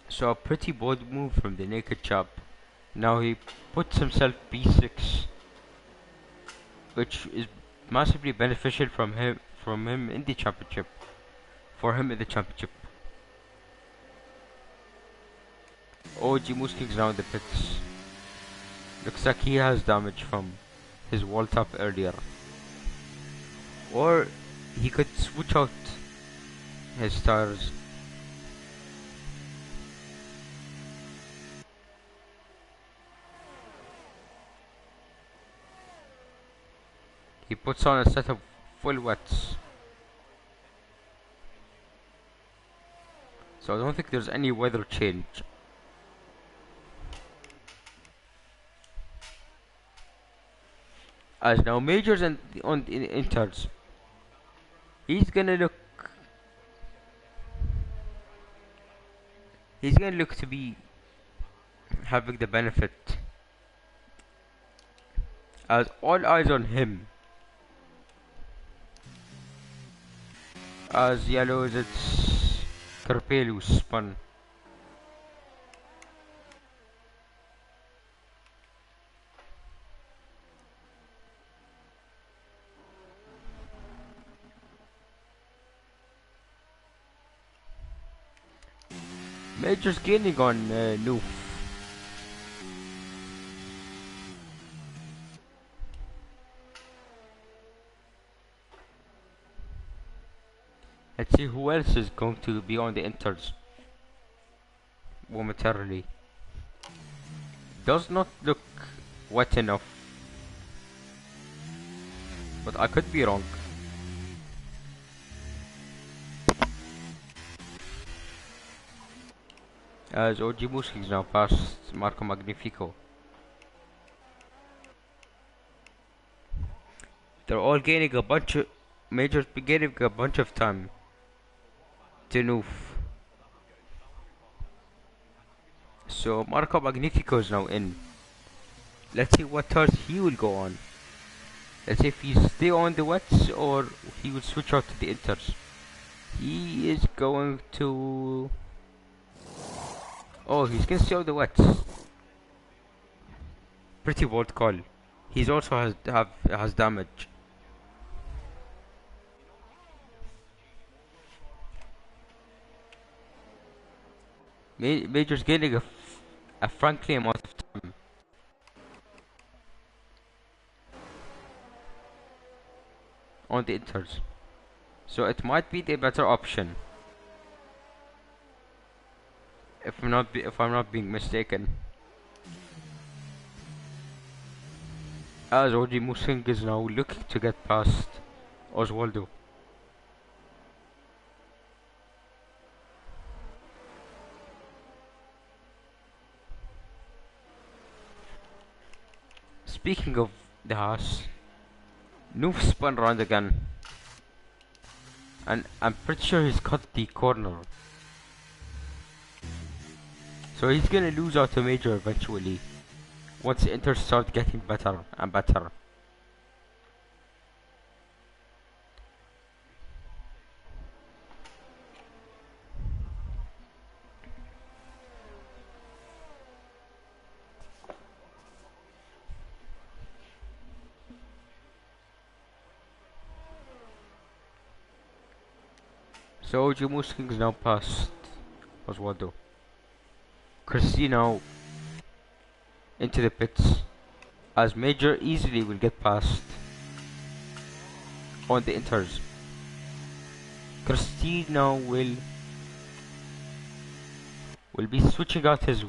So a pretty bold move from the naked chap. Now he puts himself B6, which is massively beneficial from him in the championship. For him in the championship. OG Musking's now in the pits. Looks like he has damage from his wall tap earlier. Or he could switch out his tires. He puts on a set of full wets. So I don't think there's any weather change. As now Majors and on in enters, he's gonna look. He's gonna look to be having the benefit. As all eyes on him. As yellows, it's Carpelus spun. Major's gaining on Noof. Let's see who else is going to be on the enters momentarily. Does not look wet enough, but I could be wrong. As OG Muski is now past Marco Magnifico. They're all gaining a bunch of Majors gaining a bunch of time to Noof. So Marco Magnifico is now in. Let's see what turns he will go on. Let's see if he stay on the wets or he will switch out to the inters. He is going to. Oh, he's gonna stay on the wets. Pretty bold call. He's also has damage. Major's gaining a frankly amount of time. On the inters. So it might be the better option. If I'm not being mistaken. As OG Musing is now looking to get past Oswaldo. Speaking of the Haas, Noof spun around again. And I'm pretty sure he's cut the corner. So he's gonna lose out to Major eventually. Once the Inters start getting better and better. So Jamus King's now past Oswaldo. Cristino into the pits. As Major easily will get past on the Inters. Cristino will be switching out his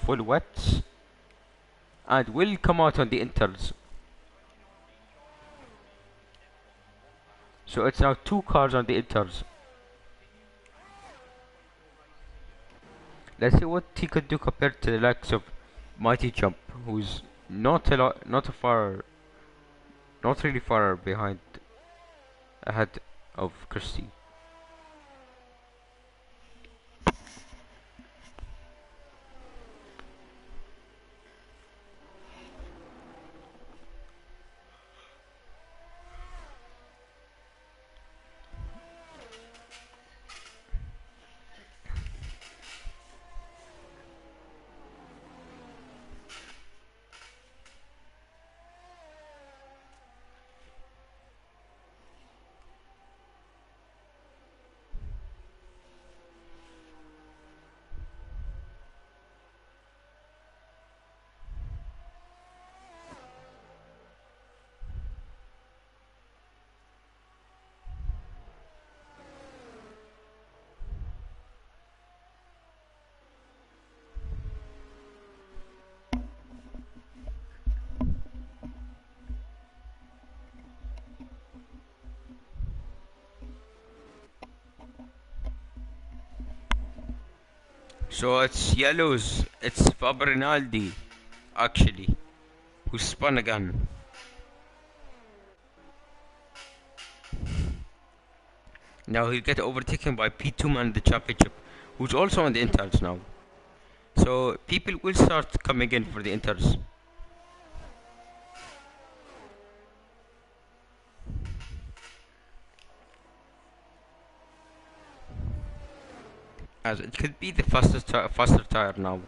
full wets and will come out on the Inters. So it's now 2 cars on the Inters. Let's see what he could do compared to the likes of Mighty Jump, who's not really far behind, ahead of Christie. So it's yellows. It's Fabrinaldi, actually, who spun again. Now he'll get overtaken by P2 man in the championship, who's also on the Inters now. So people will start coming in for the Inters. As it could be the faster tire now.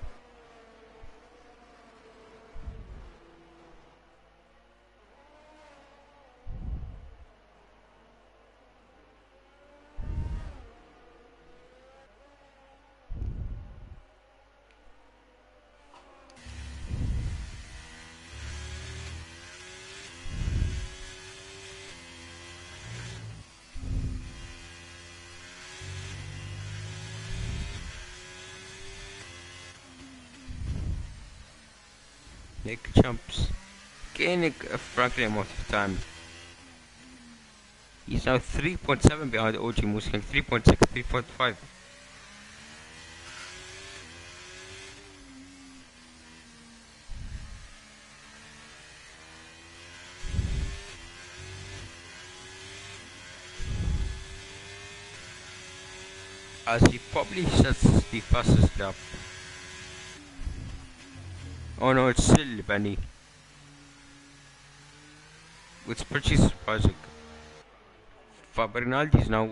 Nick jumps, gaining a frankly amount of time. He's now 3.7 behind OG Musking, 3.6, 3.5. As he probably sets the fastest lap. Oh no, it's still Benny. It's pretty surprising. Fabrinaldi is now...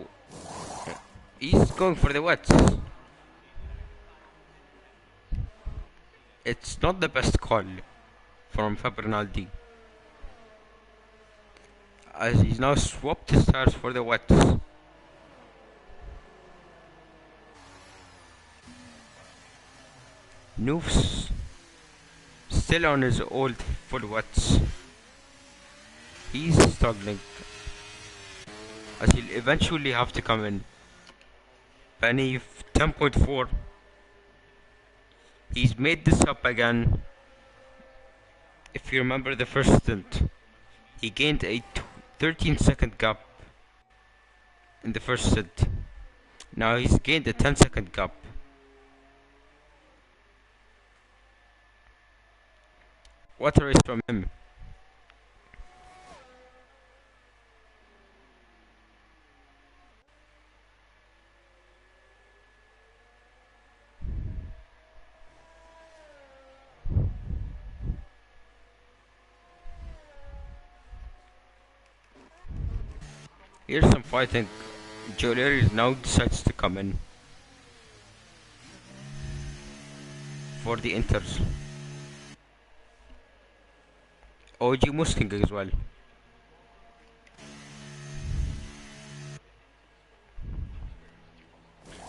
He's going for the wets. It's not the best call from Fabrinaldi, as he's now swapped his tires for the wets. Noof's still on his old full wets. He's struggling, as he'll eventually have to come in. Penny 10.4. He's made this up again. If you remember the first stint, he gained a 13-second gap in the first stint. Now he's gained a 10-second gap. What a race from him. Here's some fighting. Joleri now decides to come in for the Inters. OG Mustang as well.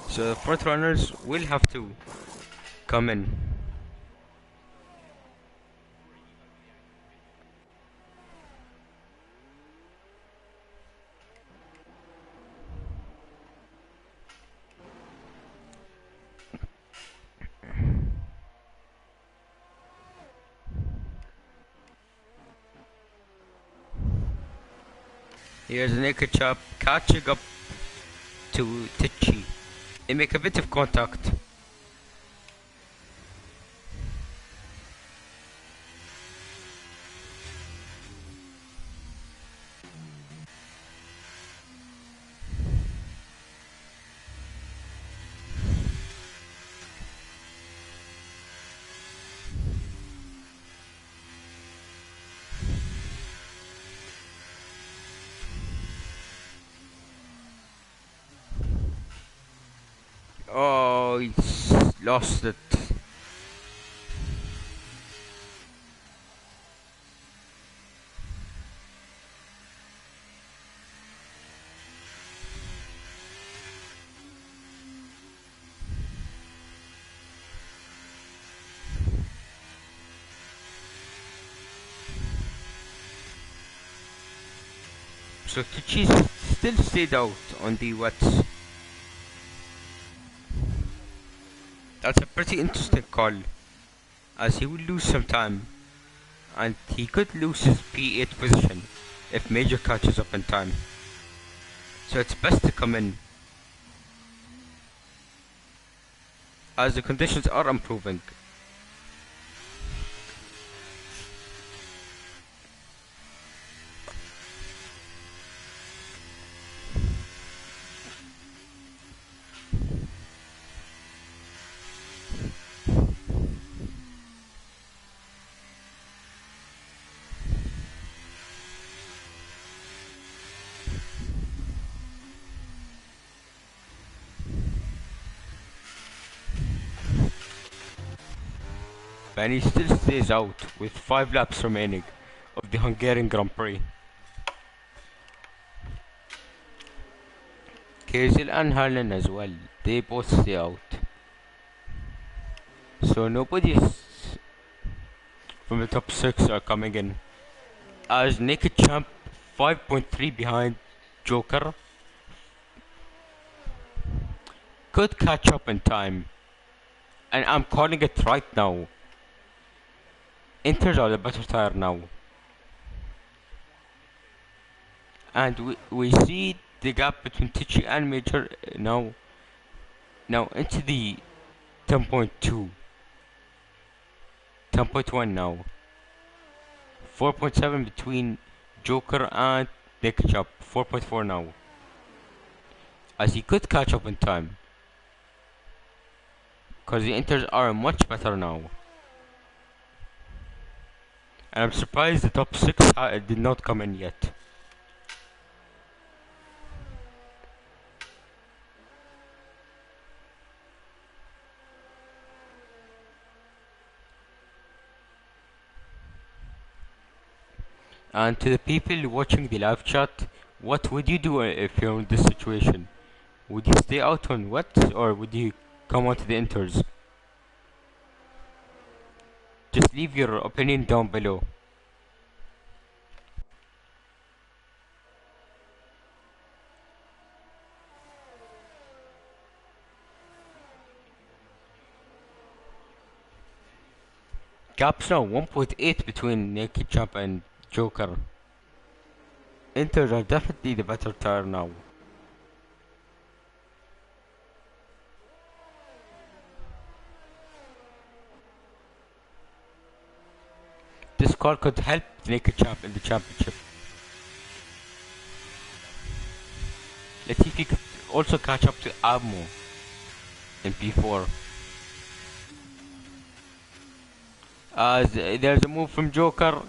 So the front runners will have to come in. Here's a naked chop catching up to Tichy. They make a bit of contact. Oh, he's lost it. So Tucci still stayed out on the wets. That's a pretty interesting call, as he will lose some time, and he could lose his P8 position if Major catches up in time. So it's best to come in, as the conditions are improving. And he still stays out with 5 laps remaining of the Hungarian Grand Prix. Kazel and Harlan as well, they both stay out. So nobody from the top 6 are coming in. As Naked Champ 5.3 behind Joker could catch up in time. And I'm calling it right now. Inters are the better tire now. And we see the gap between Tichy and Major now into the 10.2. 10.1 now. 4.7 between Joker and Naked Champ. 4.4 now. As he could catch up in time. Because the Inters are much better now. And I'm surprised the top 6 did not come in yet. And to the people watching the live chat, what would you do if you're in this situation? Would you stay out on wet or would you come onto the Inters? Just leave your opinion down below. Gaps now 1.8 between Naked Champ and Joker. Inters are definitely the better tire now. This car could help Naked Champ in the championship. Let's see if he could also catch up to Amo in P4. As there's a move from Joker.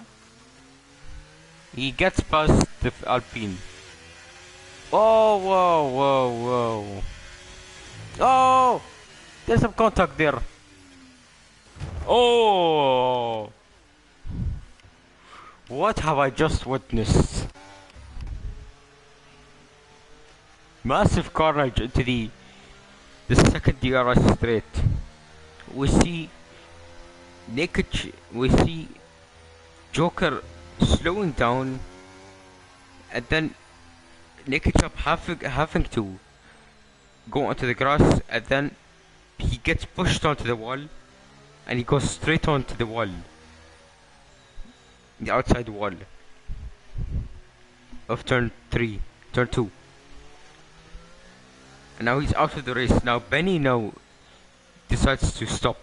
He gets past the Alpine. Oh, whoa. Oh! There's some contact there. Oh! What have I just witnessed? Massive carnage into the second DRS straight. We see we see Joker slowing down, and then Naked Chop having to go onto the grass, and then he gets pushed onto the wall, and he goes straight onto the wall, the outside wall of turn 2. And now he's out of the race. Now Benny now decides to stop.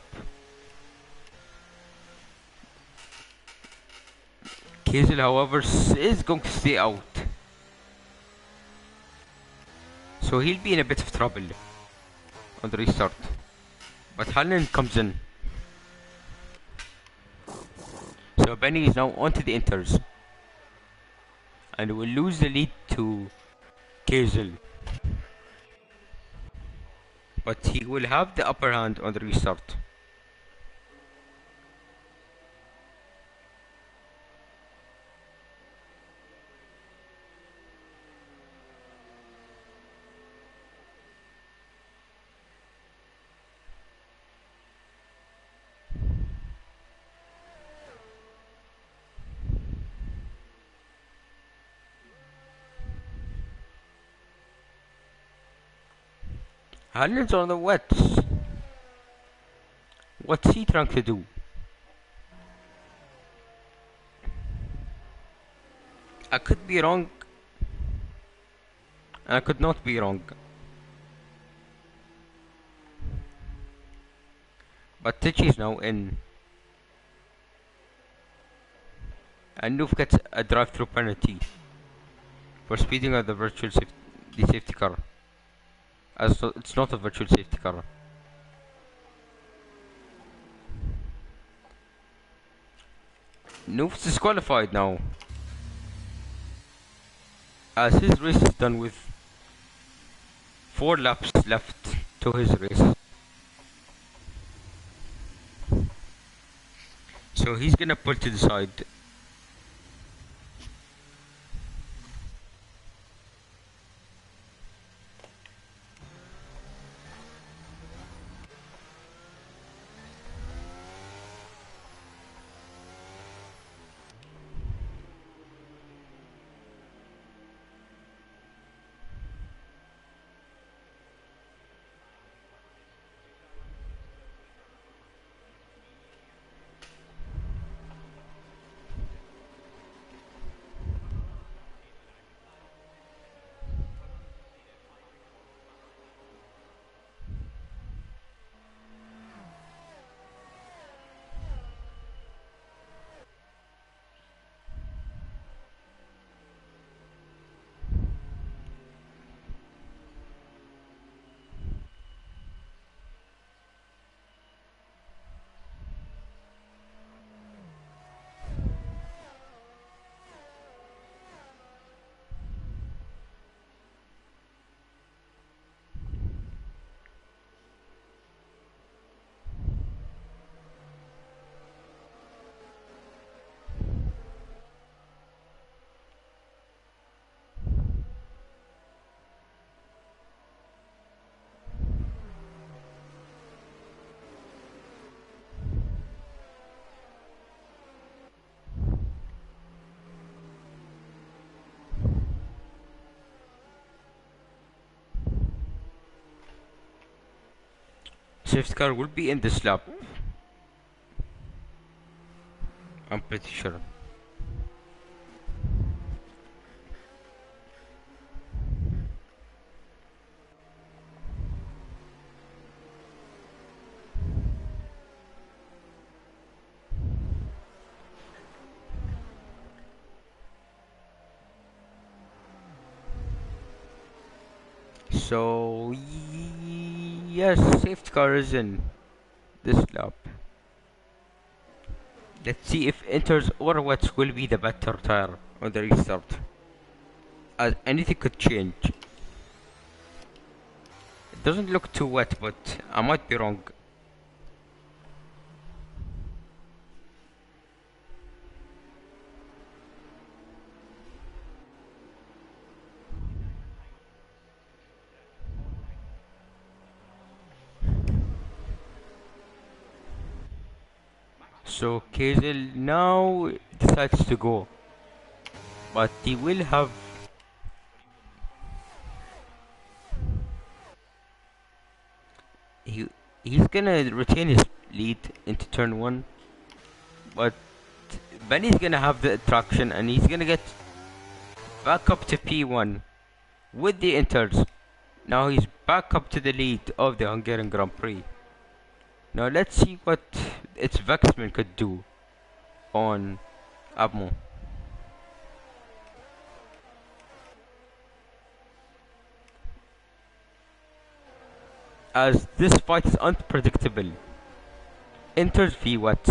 Kazel, however, is going to stay out. So he'll be in a bit of trouble on the restart. But Hallen comes in. So Benny is now onto the Inters. And will lose the lead to Kazel. But he will have the upper hand on the restart. Hallen's on the wets. What's he trying to do? I could be wrong. I could not be wrong. But Tichy is now in. And Noof gets a drive-through penalty for speeding up the the safety car. As it's not a virtual safety car. Noof's disqualified now. As his race is done with 4 laps left to his race. So he's gonna pull to the side. Safety car will be in this lap. I'm pretty sure. So yes, safety car is in this lap. Let's see if Inters or Wets will be the better tire on the restart. As anything could change. It doesn't look too wet, but I might be wrong. So Kazel now decides to go, but he will have he he's gonna retain his lead into turn 1, but Benny's gonna have the traction and he's gonna get back up to P1 with the Inters. Now he's back up to the lead of the Hungarian Grand Prix. Now let's see what its Vexman could do on Abmo. As this fight is unpredictable. Inters v Watts.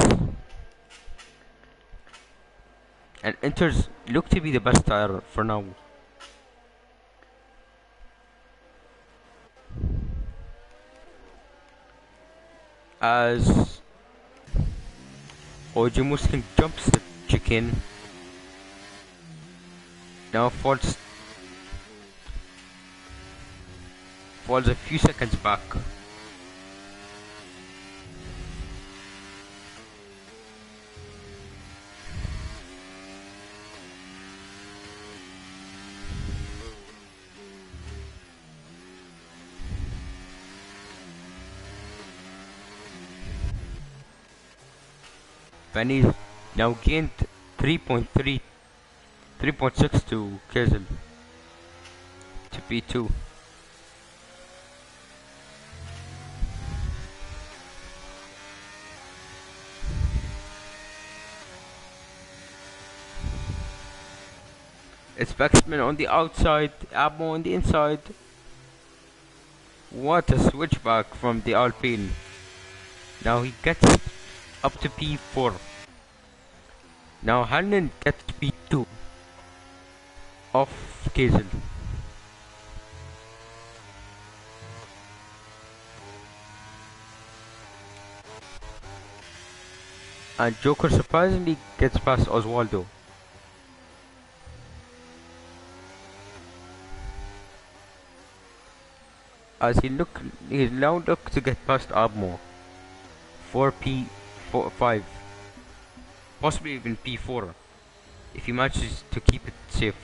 And Inters look to be the best tire for now. As OG Muslim jumps the chicken. Now falls a few seconds back. Benny's now gained 3.6 to Kizel to P2. It's Vexman on the outside, Abmo on the inside. What a switchback from the Alpine. Now he gets up to P4. Now Hannon gets P2 off Kazel. And Joker surprisingly gets past Oswaldo. As he now looks to get past Abmo. 4P5. Possibly even P4. If he manages to keep it safe.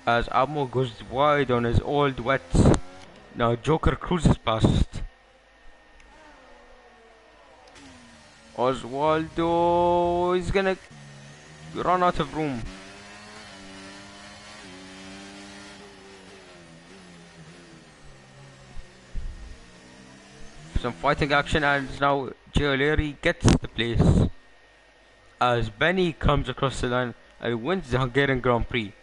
As Abmo goes wide on his old wets. Now Joker cruises past. Oswaldo is gonna run out of room. Some fighting action, and now Giulieri gets the place. As Benny comes across the line and wins the Hungarian Grand Prix.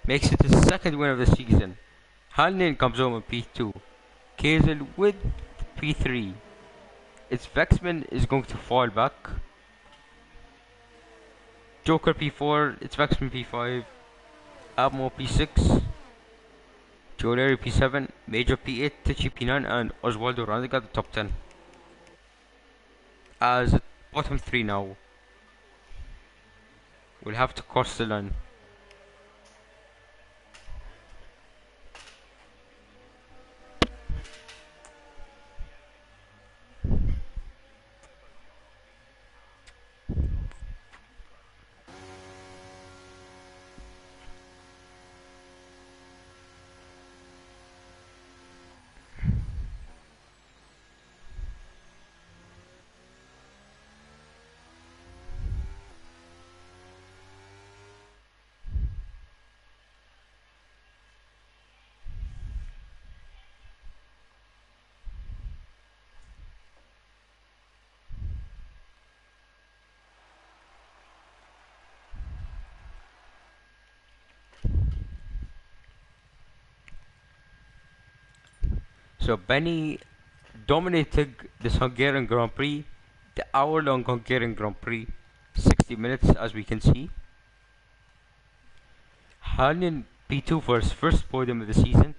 Makes it his second win of the season. Halnin comes home in P2. Kazel with P3. It's Vexman is going to fall back. Joker P4, it's Vexman P5. Abmo P6. Giulieri P7, Major P8, Tichy P9, and Oswaldo rounding out the top 10. As bottom 3 now. We'll have to cross the line. So Benny dominated this Hungarian Grand Prix, the hour-long Hungarian Grand Prix, 60 minutes as we can see. Halnin P2 for his first podium of the season,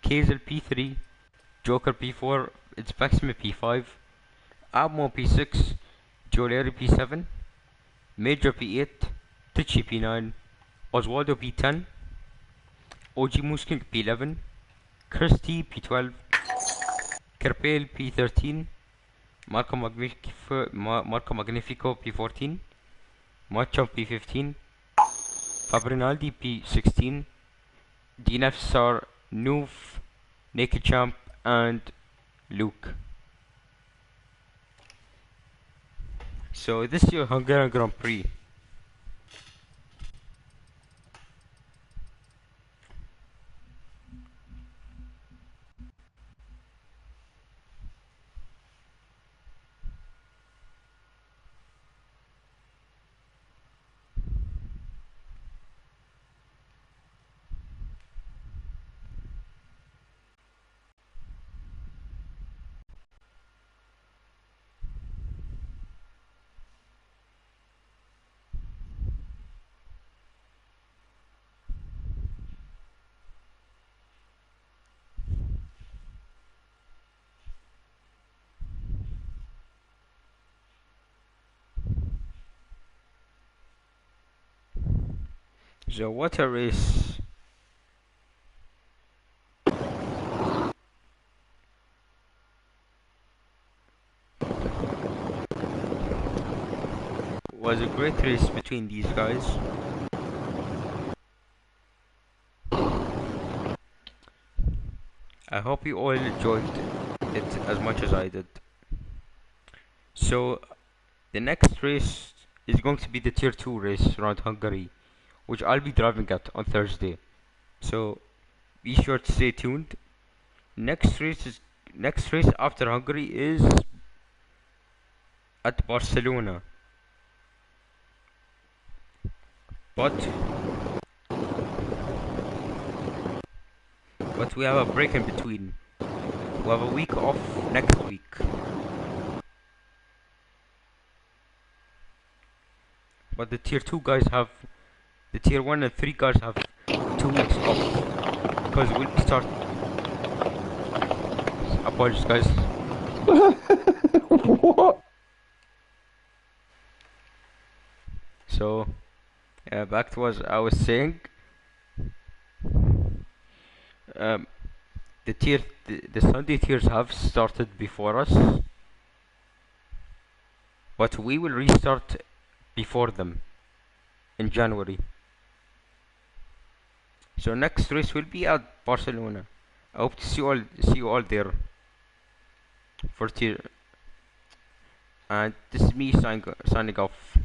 Kazel P3, Joker P4, it's Vexman P5, Abmo P6, Giulieri P7, Major P8, Tichy P9, Oswaldo P10, OG Musking P11, Kirsty P12, Kerpel P13, Marco Magnifico P14, Macham P15, Fabrinaldi P16, Dinafsar, Noof, Naked Champ, and Luke. So this is your Hungarian Grand Prix. So what a race. Was a great race between these guys. I hope you all enjoyed it as much as I did. So the next race is going to be the tier 2 race around Hungary, which I'll be driving at on Thursday. So be sure to stay tuned. Next race after Hungary is at Barcelona. But we have a break in between. We have a week off next week. But the tier 2 guys have, the tier 1 and 3 guys have 2 weeks off. Because we'll start. Apologies, guys. What? So, back to what I was saying. The Sunday tiers have started before us, but we will restart before them in January. So next race will be at Barcelona. I hope to see you all there for tier. And this is me signing off.